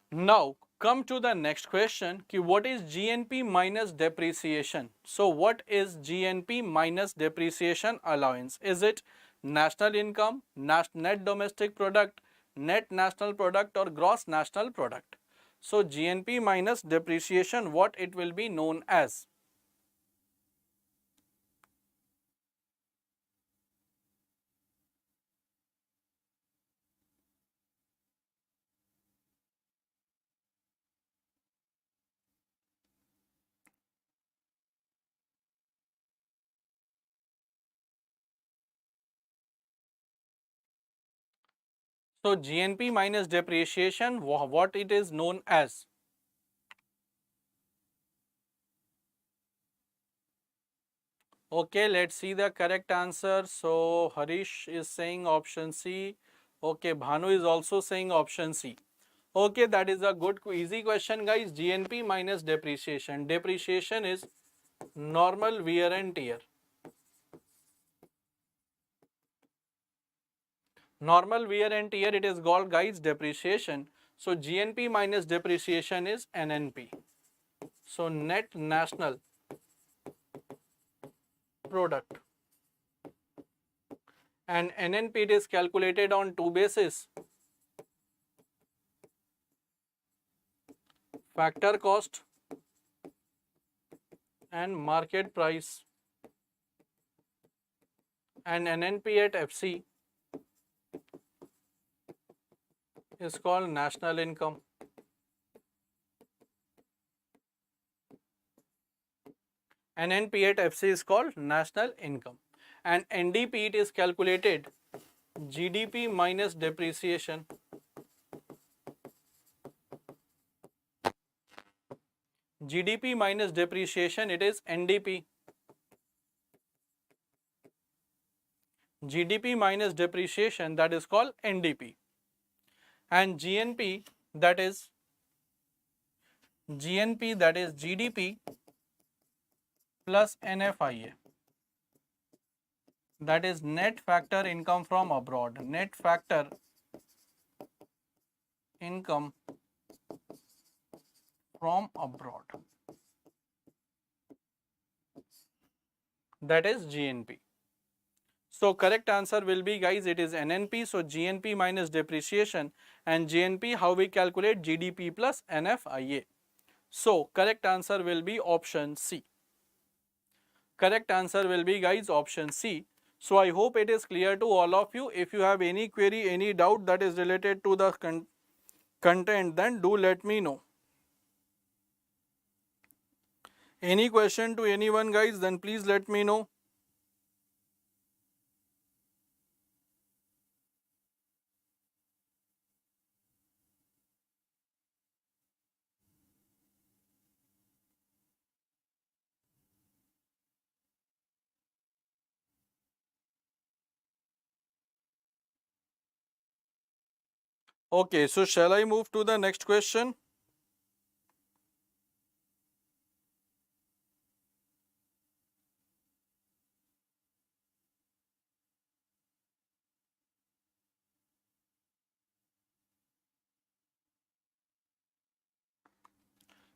[SPEAKER 1] Now come to the next question. Ki what is GNP minus depreciation? So what is GNP minus depreciation allowance? Is it national income, net domestic product, net national product, or gross national product? So GNP minus depreciation, what it will be known as? So GNP minus depreciation, what it is known as? Okay, let's see the correct answer. So Harish is saying option C. Okay, Bhanu is also saying option C. Okay, that is a good easy question, guys. GNP minus depreciation. Depreciation is normal wear and tear. Normal wear and tear, it is called, guys, depreciation. So GNP minus depreciation is NNP. So net national product. And NNP it is calculated on two bases. Factor cost and market price. And NNP at FC is called national income. NNP at FC is called national income. And NDP it is calculated GDP minus depreciation. GDP minus depreciation, it is NDP. GDP minus depreciation, that is called NDP. And GNP, that is GDP plus NFIA, that is net factor income from abroad. Net factor income from abroad, that is GNP. So correct answer will be, guys, it is NNP. So GNP minus depreciation, and GNP, how we calculate GDP plus NFIA. So correct answer will be option C. Correct answer will be, guys, option C. So I hope it is clear to all of you. If you have any query, any doubt that is related to the content, then do let me know. Any question to anyone, guys, then please let me know. Okay, so shall I move to the next question?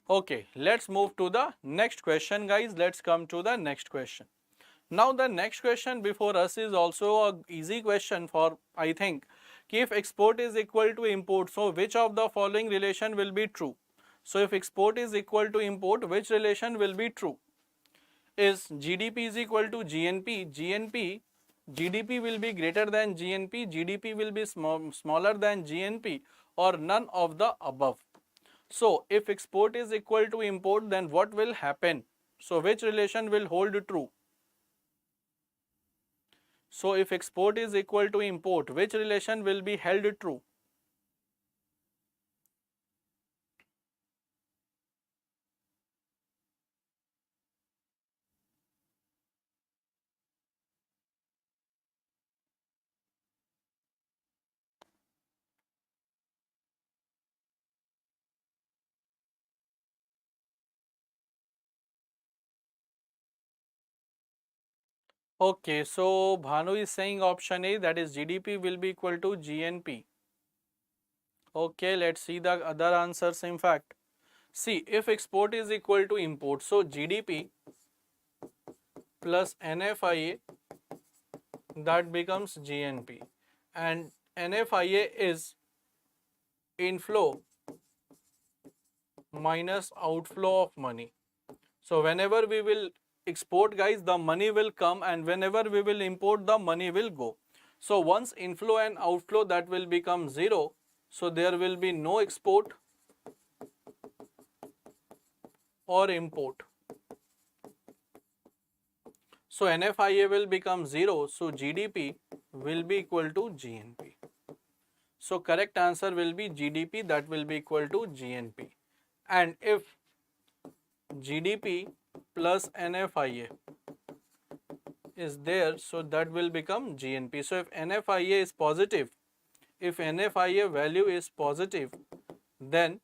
[SPEAKER 1] Okay, let's move to the next question, guys. Let's come to the next question. Now the next question before us is also a easy question for, I think, if export is equal to import, so which of the following relation will be true? So if export is equal to import, which relation will be true? Is GDP is equal to GNP, GDP will be greater than GNP, GDP will be smaller than GNP, or none of the above. So if export is equal to import, then what will happen? So which relation will hold true? So if export is equal to import, which relation will be held true? Okay, so Bhanu is saying option A, that is GDP will be equal to GNP. Okay, let's see the other answers in fact. See, if export is equal to import, so GDP plus NFIA, that becomes GNP, and NFIA is inflow minus outflow of money. So whenever we will export, guys, the money will come, and whenever we will import, the money will go. So once inflow and outflow, that will become zero, so there will be no export or import. So NFIA will become zero, so GDP will be equal to GNP. So correct answer will be GDP, that will be equal to GNP. And if GDP plus NFIA is there, so that will become GNP. So if NFIA is positive, if NFIA value is positive, then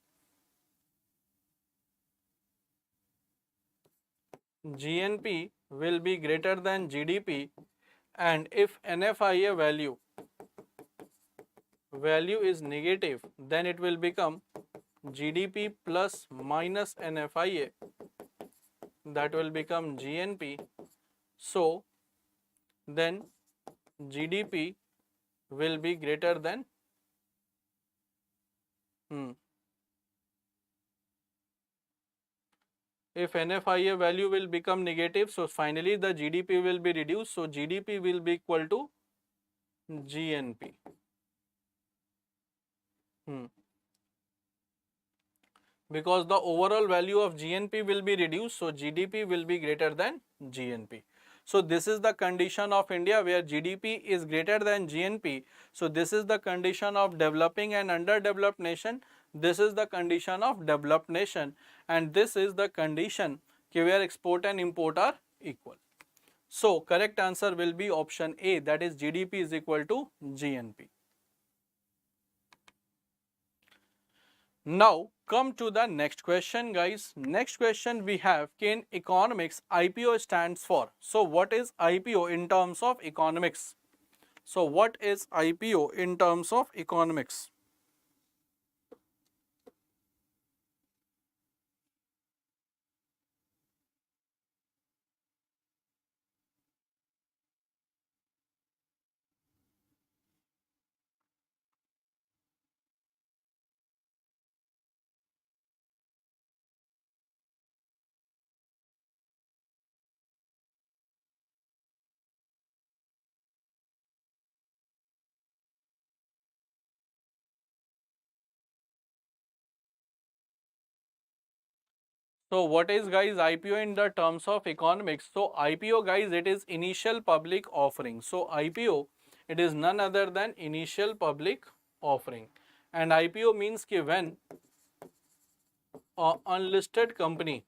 [SPEAKER 1] GNP will be greater than GDP, and if NFIA value is negative, then it will become GDP plus minus NFIA, that will become GNP. So then GDP will be greater than if NFIA value will become negative, so finally the GDP will be reduced, so GDP will be equal to GNP. Because the overall value of GNP will be reduced, so GDP will be greater than GNP. So this is the condition of India where GDP is greater than GNP. So this is the condition of developing and underdeveloped nation. This is the condition of developed nation, and this is the condition where export and import are equal. So correct answer will be option A, that is GDP is equal to GNP. Now come to the next question, guys. Next question we have, in economics IPO stands for. So what is IPO in terms of economics? So what is IPO in terms of economics? So what is, guys, IPO in the terms of economics? So IPO, guys, it is initial public offering. So IPO, it is none other than initial public offering. And IPO means कि when an unlisted company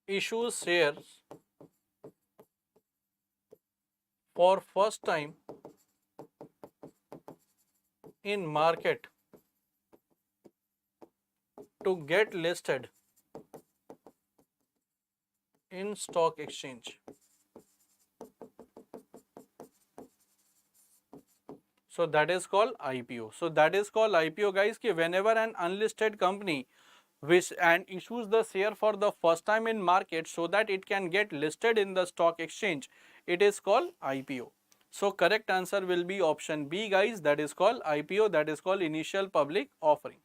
[SPEAKER 1] issues shares for first time in market to get listed in stock exchange. So that is called IPO. So that is called IPO, guys, कि whenever an unlisted company which and issues the share for the first time in market so that it can get listed in the stock exchange. It is called IPO. So correct answer will be option B guys, that is called IPO, that is called initial public offering.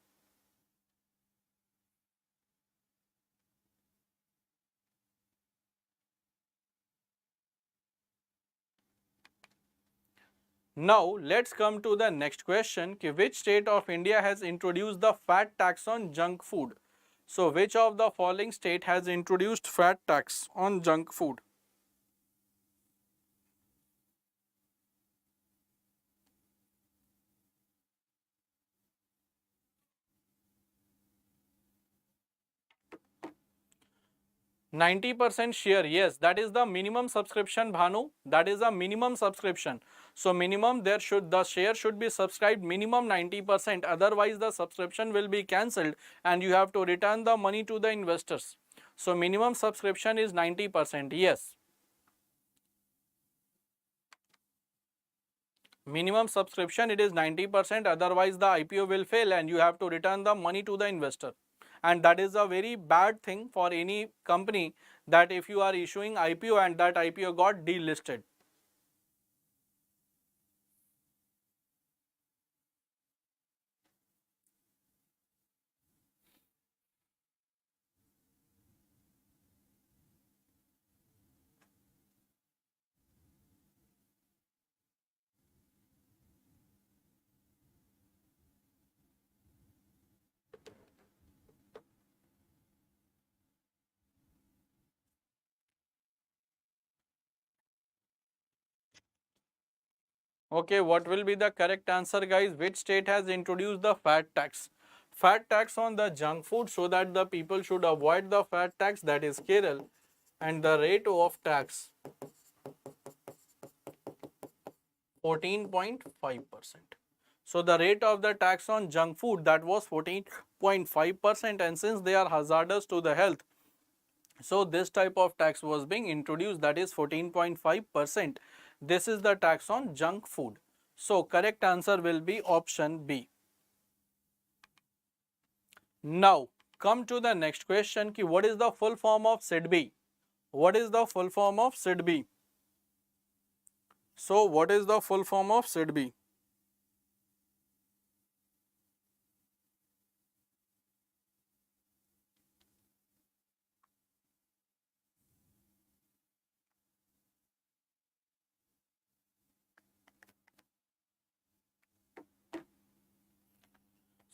[SPEAKER 1] Now let's come to the next question ki which state of India has introduced the fat tax on junk food? So which of the following state has introduced fat tax on junk food? 90% share, yes, that is the minimum subscription Bhanu, that is the minimum subscription. So minimum the share should be subscribed minimum 90%, otherwise the subscription will be cancelled and you have to return the money to the investors. So minimum subscription is 90%, yes. Minimum subscription it is 90%, otherwise the IPO will fail and you have to return the money to the investor. And that is a very bad thing for any company, that if you are issuing IPO and that IPO got delisted. Okay, what will be the correct answer guys? Which state has introduced the fat tax? Fat tax on the junk food so that the people should avoid the fat tax, that is Kerala, and the rate of tax 14.5%. So the rate of the tax on junk food, that was 14.5%, and since they are hazardous to the health, so this type of tax was being introduced, that is 14.5%. This is the tax on junk food. So correct answer will be option B. Now come to the next question ki what is the full form of SIDBI? What is the full form of SIDBI? So what is the full form of SIDBI?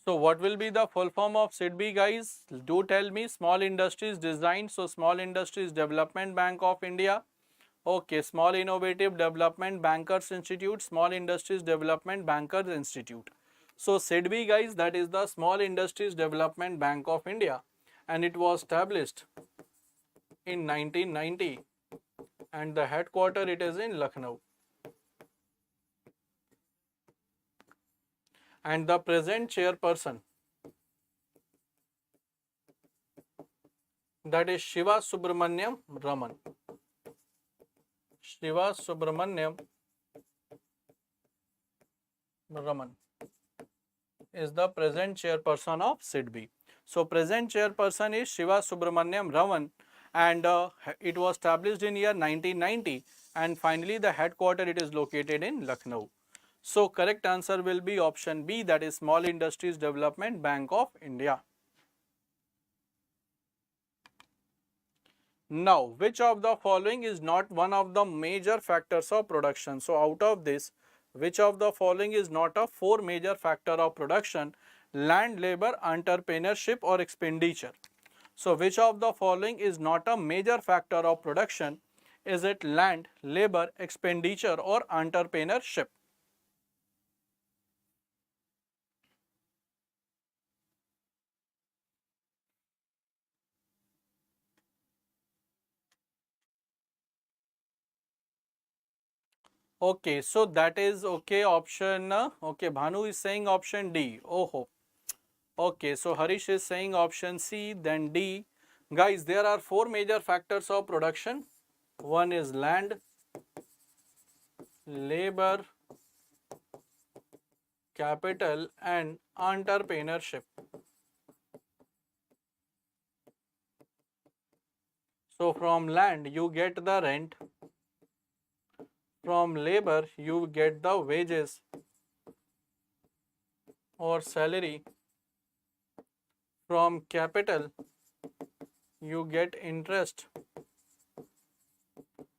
[SPEAKER 1] So what will be the full form of SIDBI guys? Do tell me. Small Industries Design, so Small Industries Development Bank of India. Okay, Small Innovative Development Bankers Institute, Small Industries Development Bankers Institute. So SIDBI guys, that is the Small Industries Development Bank of India, and it was established in 1990 and the headquarter it is in Lucknow. And the present chairperson, that is Shiva Subramaniam Raman. Shiva Subramaniam Raman is the present chairperson of SIDBI. So present chairperson is Shiva Subramaniam Raman, and it was established in year 1990, and finally the headquarter it is located in Lucknow. So correct answer will be option B, that is Small Industries Development Bank of India. Now, which of the following is not one of the major factors of production? So, out of this, which of the following is not a four major factor of production? Land, labor, entrepreneurship or expenditure. So, which of the following is not a major factor of production? Is it land, labor, expenditure or entrepreneurship? Okay, so that is okay option, okay, Bhanu is saying option D. Oh, okay, so Harish is saying option C, then D. Guys, there are four major factors of production. One is land, labor, capital and entrepreneurship. So from land you get the rent, from labor you get the wages or salary, from capital you get interest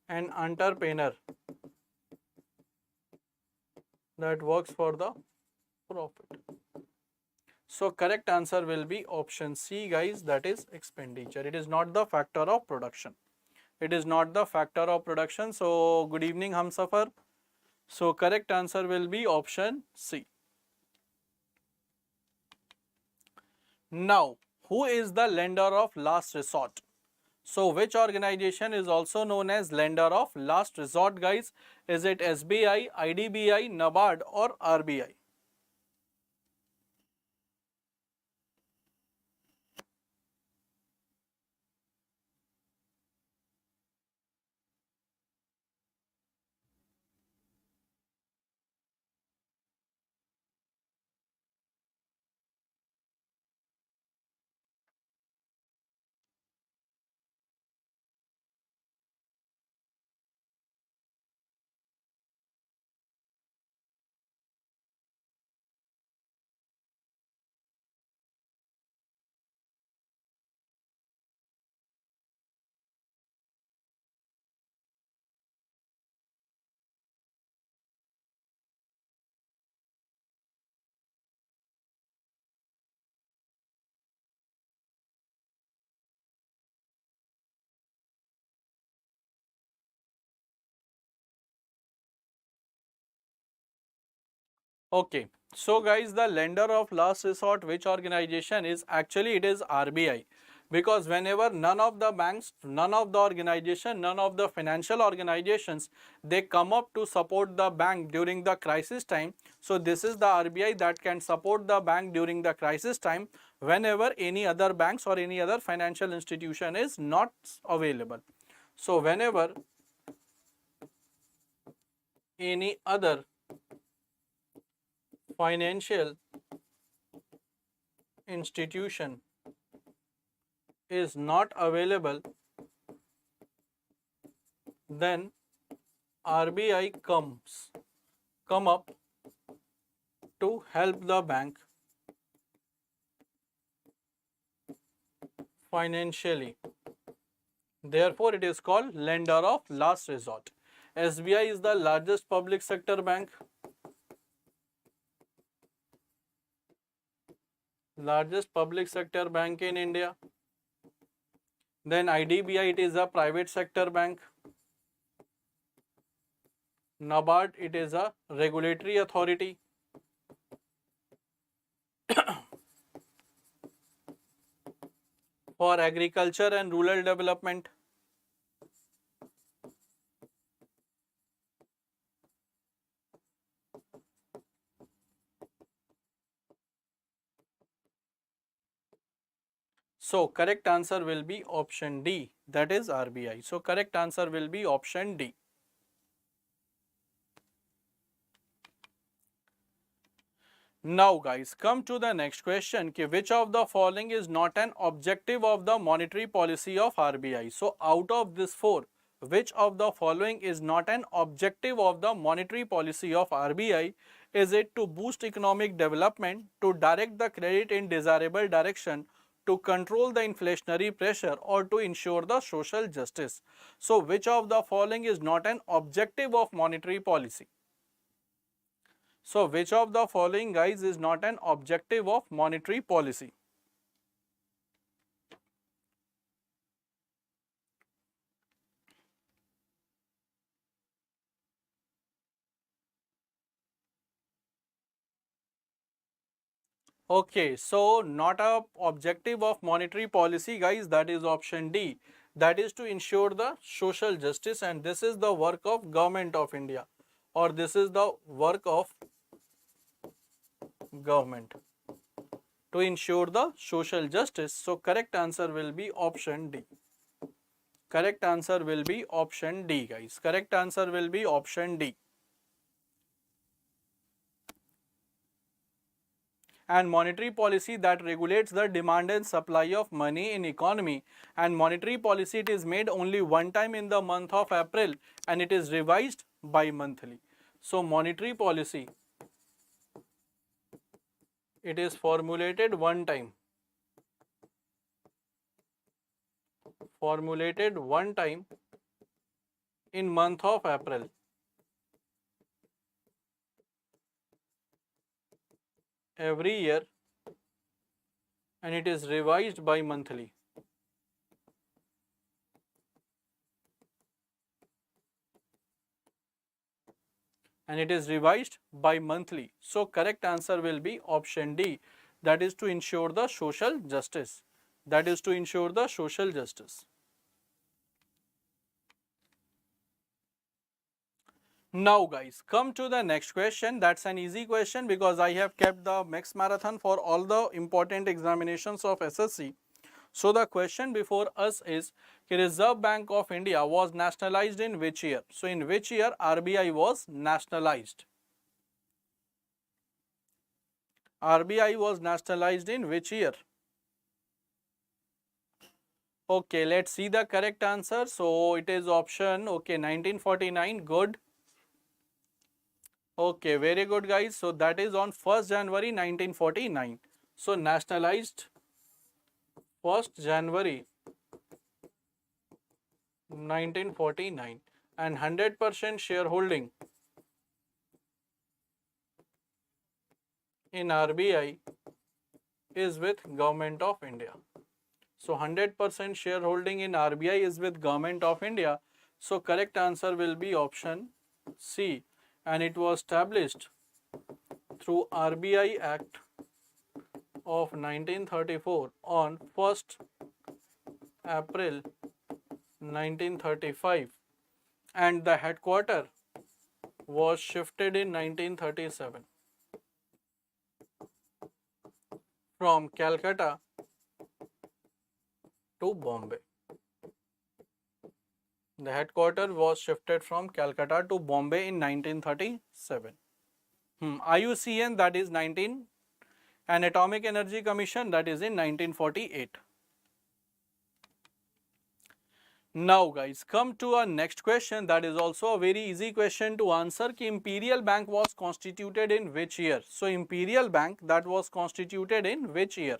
[SPEAKER 1] and entrepreneur that works for the profit. So correct answer will be option C guys, that is expenditure. It is not the factor of production. It is not the factor of production. So good evening Hamsafar. So correct answer will be option C. Now, who is the lender of last resort? So which organization is also known as lender of last resort guys? Is it SBI, IDBI, NABARD or RBI? Okay, so guys, the lender of last resort, which organization is actually it is RBI, because whenever none of the banks, none of the organization, none of the financial organizations, they come up to support the bank during the crisis time. So this is the RBI that can support the bank during the crisis time whenever any other banks or any other financial institution is not available. So whenever any other financial institution is not available, then RBI come up to help the bank financially. Therefore, it is called lender of last resort. SBI is the largest public sector bank, in India. Then IDBI, it is a private sector bank. NABARD, it is a regulatory authority. For agriculture and rural development. So correct answer will be option D, that is RBI. So correct answer will be option D. Now guys, come to the next question, कि which of the following is not an objective of the monetary policy of RBI? So out of this four, which of the following is not an objective of the monetary policy of RBI? Is it to boost economic development, to direct the credit in desirable direction, to control the inflationary pressure, or to ensure the social justice? So which of the following is not an objective of monetary policy? So which of the following guys is not an objective of monetary policy? Okay, so not a objective of monetary policy guys, that is option D. That is to ensure the social justice, and this is the work of government of India, or this is the work of government to ensure the social justice. So correct answer will be option D. Correct answer will be option D guys. Correct answer will be option D. and monetary policy that regulates the demand and supply of money in economy, and monetary policy it is made only one time in the month of April and it is revised bi-monthly. So monetary policy it is formulated one time, in month of April every year and it is revised bi-monthly. And it is revised bi-monthly. So correct answer will be option D, that is to ensure the social justice. That is to ensure the social justice. Now guys, come to the next question. That's an easy question because I have kept the max marathon for all the important examinations of SSC. So the question before us is, Reserve Bank of India was nationalized in which year? So in which year RBI was nationalized? RBI was nationalized in which year? Okay, let's see the correct answer. So it is option, okay, 1949, good. Okay, very good guys. So that is on 1st January 1949. So nationalized 1st January 1949 and 100% shareholding in RBI is with Government of India. So 100% shareholding in RBI is with Government of India. So correct answer will be option C, and it was established through RBI Act of 1934 on 1st April 1935 and the headquarter was shifted in 1937 from Calcutta to Bombay. The headquarter was shifted from Calcutta to Bombay in 1937. IUCN, that is 19, and Atomic Energy Commission, that is in 1948. Now guys, come to our next question. That is also a very easy question to answer. Ki Imperial Bank was constituted in which year? So Imperial Bank that was constituted in which year?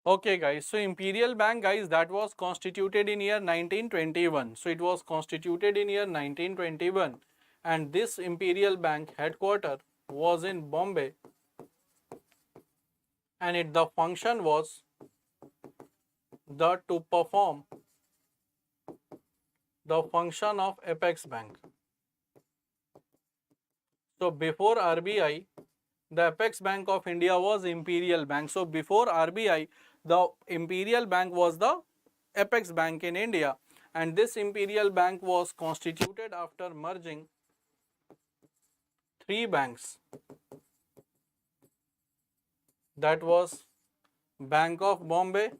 [SPEAKER 1] Okay guys, so Imperial Bank guys that was constituted in year 1921. So it was constituted in year 1921 and this Imperial Bank headquarter was in Bombay and the function was to perform the function of Apex Bank. So before RBI, the Apex Bank of India was Imperial Bank. So before RBI, the Imperial Bank was the Apex Bank in India, and this Imperial Bank was constituted after merging three banks. That was Bank of Bombay,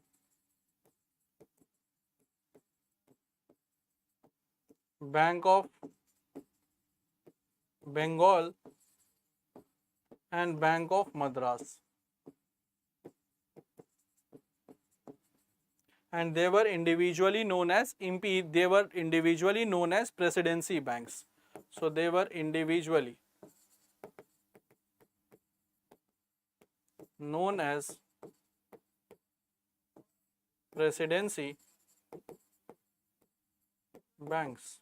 [SPEAKER 1] Bank of Bengal and Bank of Madras. And they were individually known as presidency banks. So they were individually known as presidency banks.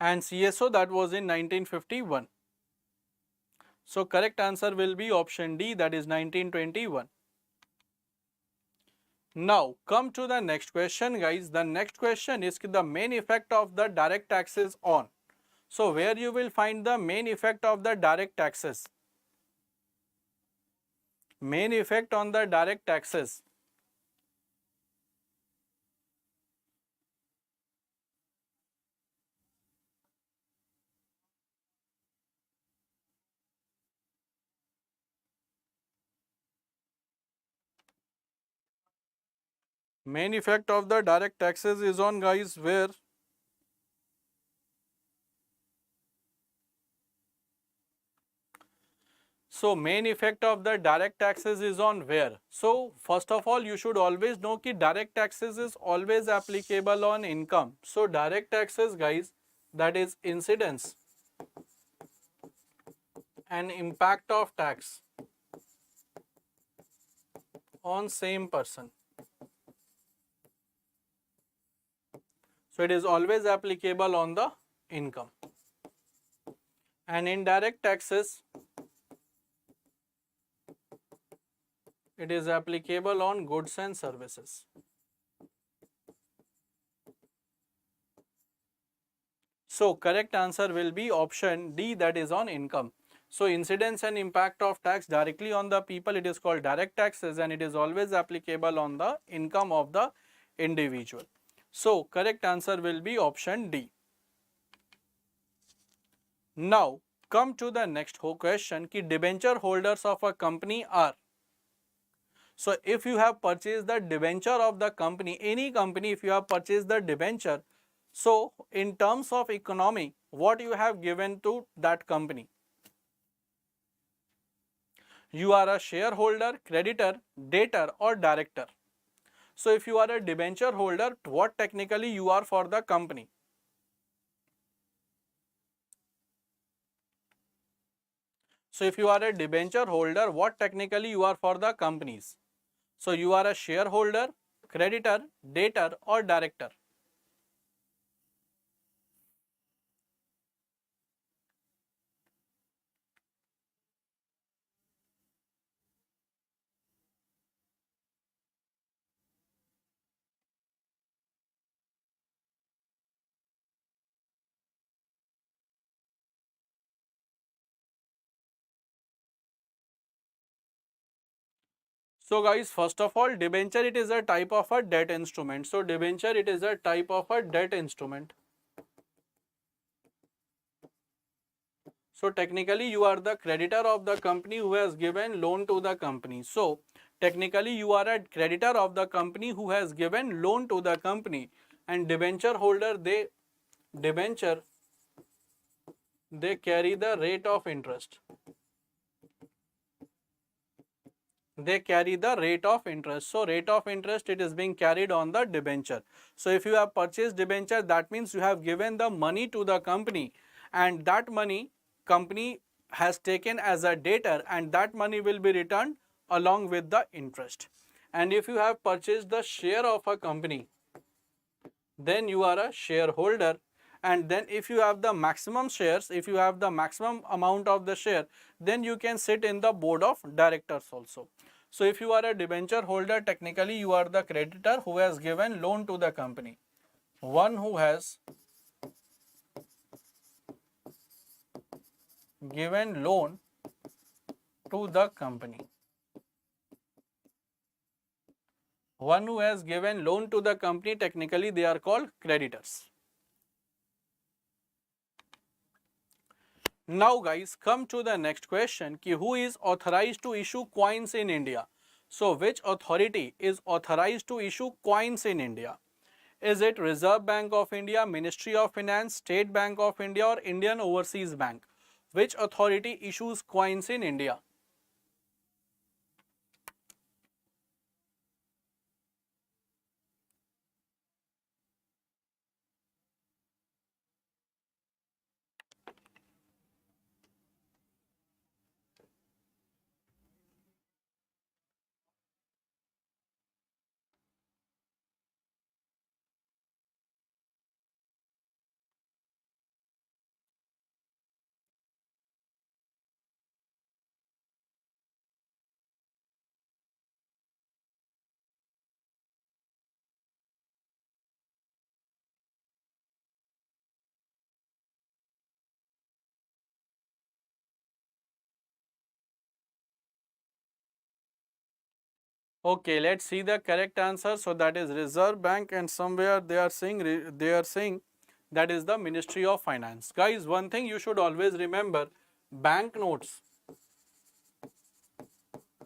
[SPEAKER 1] and CSO that was in 1951. So correct answer will be option D, that is 1921. Now come to the next question guys. The next question is the main effect of the direct taxes on. So where you will find the main effect of the direct taxes? Main effect on the direct taxes. Main effect of the direct taxes is on guys where? So main effect of the direct taxes is on where? So first of all you should always know that direct taxes is always applicable on income. So direct taxes guys, that is incidence and impact of tax on same person. So it is always applicable on the income. And indirect taxes, it is applicable on goods and services. So correct answer will be option D, that is on income. So incidence and impact of tax directly on the people, it is called direct taxes, and it is always applicable on the income of the individual. So correct answer will be option D. Now come to the next question ki debenture holders of a company are. So if you have purchased the debenture of the company, any company, if you have purchased the debenture, so in terms of economy, what you have given to that company? You are a shareholder, creditor, debtor or director. So if you are a debenture holder, what technically you are for the company? So if you are a debenture holder, what technically you are for the companies? So you are a shareholder, creditor, debtor or director. So guys, first of all, debenture, it is a type of a debt instrument. So debenture, it is a type of a debt instrument. So technically you are the creditor of the company who has given loan to the company. So technically you are a creditor of the company who has given loan to the company, and debenture holder, debenture they carry the rate of interest. They carry the rate of interest. So rate of interest, it is being carried on the debenture. So if you have purchased debenture, that means you have given the money to the company, and that money company has taken as a debtor, and that money will be returned along with the interest. And if you have purchased the share of a company, then you are a shareholder. And then if you have the maximum shares, if you have the maximum amount of the share, then you can sit in the board of directors also. So if you are a debenture holder, technically you are the creditor who has given loan to the company. One who has given loan to the company. One who has given loan to the company, technically they are called creditors. Now guys, come to the next question ki who is authorized to issue coins in India? So which authority is authorized to issue coins in India? Is it Reserve Bank of India, Ministry of Finance, State Bank of India or Indian Overseas Bank? Which authority issues coins in India? Okay, let's see the correct answer. So that is Reserve Bank, and somewhere they are saying that is the Ministry of Finance. Guys, one thing you should always remember: banknotes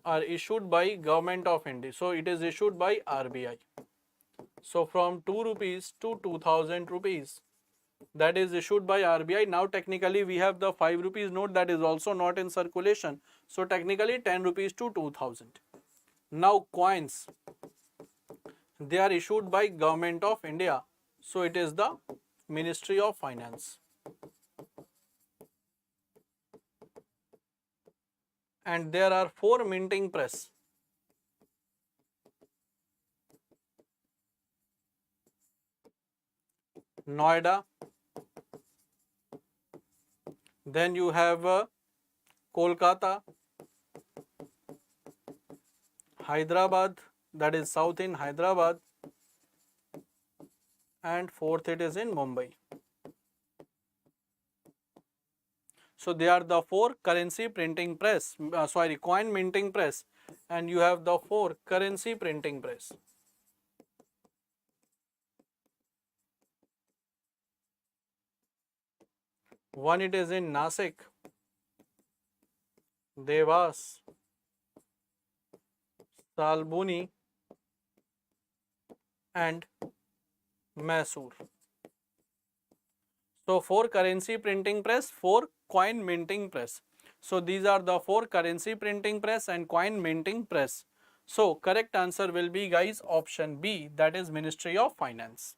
[SPEAKER 1] are issued by Government of India. So it is issued by RBI. So from 2 rupees to 2000 rupees, that is issued by RBI. Now technically we have the 5 rupees note that is also not in circulation. So technically 10 rupees to 2000. Now coins, they are issued by Government of India. So it is the Ministry of Finance. And there are 4 minting press. Noida, then you have Kolkata, Hyderabad, that is south in Hyderabad, and fourth it is in Mumbai. So they are the 4 currency printing press, coin minting press, and you have the 4 currency printing press. One it is in Nasik, Devas, Salboni, and Mysore. So 4 currency printing press, 4 coin minting press. So these are the 4 currency printing press and coin minting press. So correct answer will be, guys, option B, that is Ministry of Finance.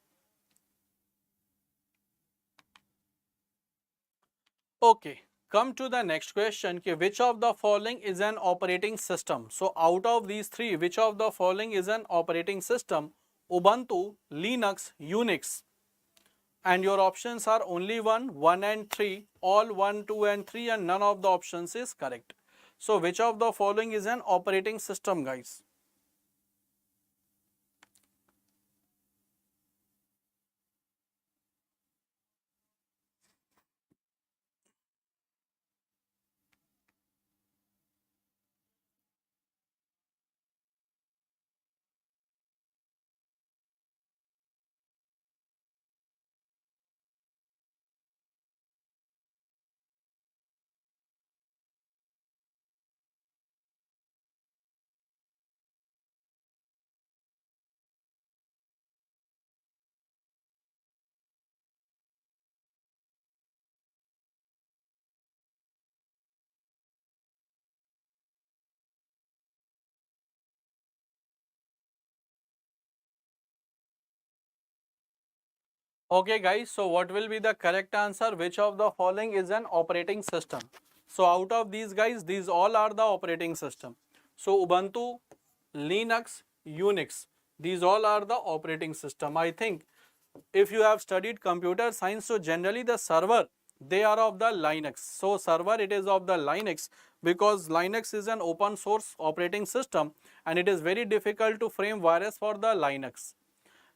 [SPEAKER 1] Okay, come to the next question. Which of the following is an operating system? So out of these three, which of the following is an operating system? Ubuntu, Linux, Unix. And your options are only 1 and 3, all 1, 2 and 3, and none of the options is correct. So which of the following is an operating system, guys? Okay guys, so what will be the correct answer? Which of the following is an operating system? So out of these guys, these all are the operating system. So Ubuntu, Linux, Unix, these all are the operating system. I think if you have studied computer science, so generally the server, they are of the Linux. So server, it is of the Linux, because Linux is an open source operating system and it is very difficult to frame virus for the Linux.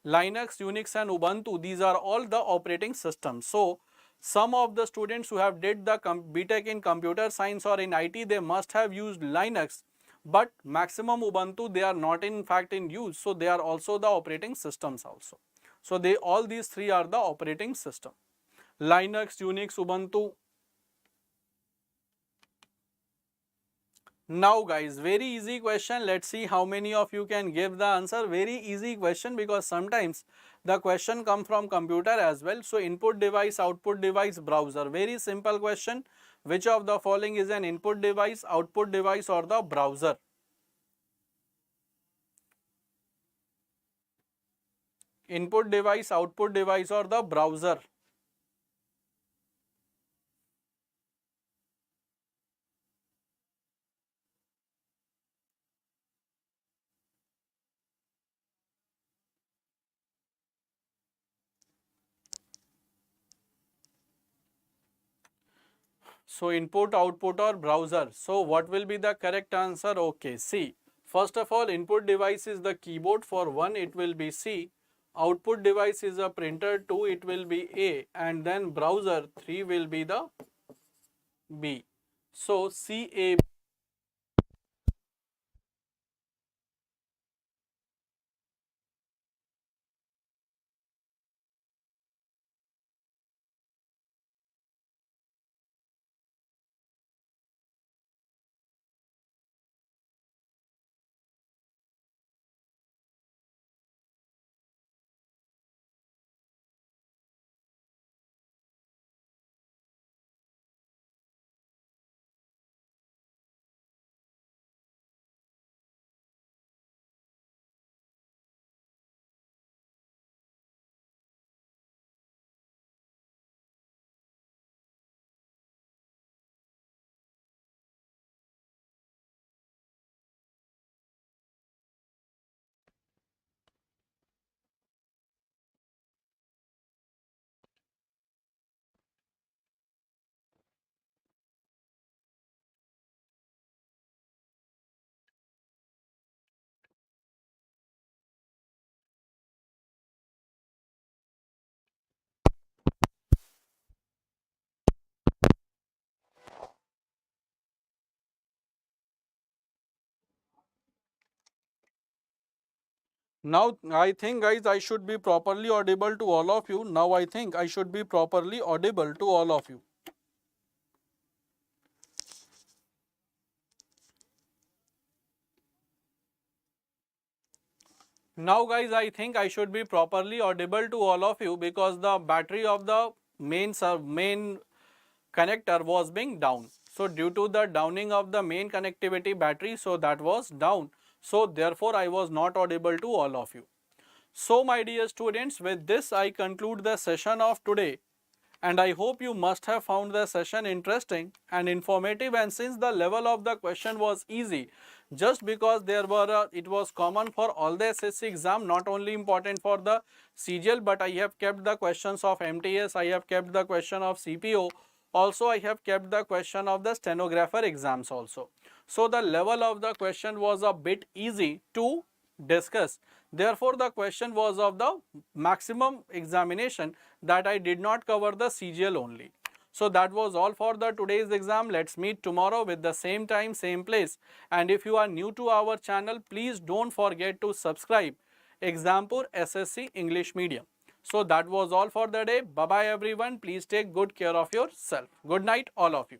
[SPEAKER 1] Linux, Unix and Ubuntu, these are all the operating systems. So some of the students who have did the BTech in computer science or in IT, they must have used Linux, but maximum Ubuntu, they are not in fact in use. So they are also the operating systems also. So they, all these three are the operating system. Linux, Unix, Ubuntu. Now guys, very easy question. Let's see how many of you can give the answer. Very easy question, because sometimes the question come from computer as well. So input device, output device, browser. Very simple question. Which of the following is an input device, output device or the browser? Input device, output device or the browser? So input, output or browser. So what will be the correct answer? Okay, C. First of all, input device is the keyboard. For 1, it will be C. Output device is a printer. 2, it will be A. And then browser, 3 will be the B. So C, A. Now I think guys I should be properly audible to all of you. Now I think I should be properly audible to all of you. Now guys I think I should be properly audible to all of you because the battery of the main connector was being down. So due to the downing of the main connectivity battery, so that was down. So therefore I was not audible to all of you. So my dear students, with this I conclude the session of today. And I hope you must have found the session interesting and informative, and since the level of the question was easy, just because it was common for all the SSC exam, not only important for the CGL, but I have kept the questions of MTS, I have kept the question of CPO, also I have kept the question of the stenographer exams also. So the level of the question was a bit easy to discuss. Therefore, the question was of the maximum examination, that I did not cover the CGL only. So that was all for the today's exam. Let's meet tomorrow with the same time, same place. And if you are new to our channel, please don't forget to subscribe Exampur SSC English Medium. So that was all for the day. Bye bye everyone. Please take good care of yourself. Good night all of you.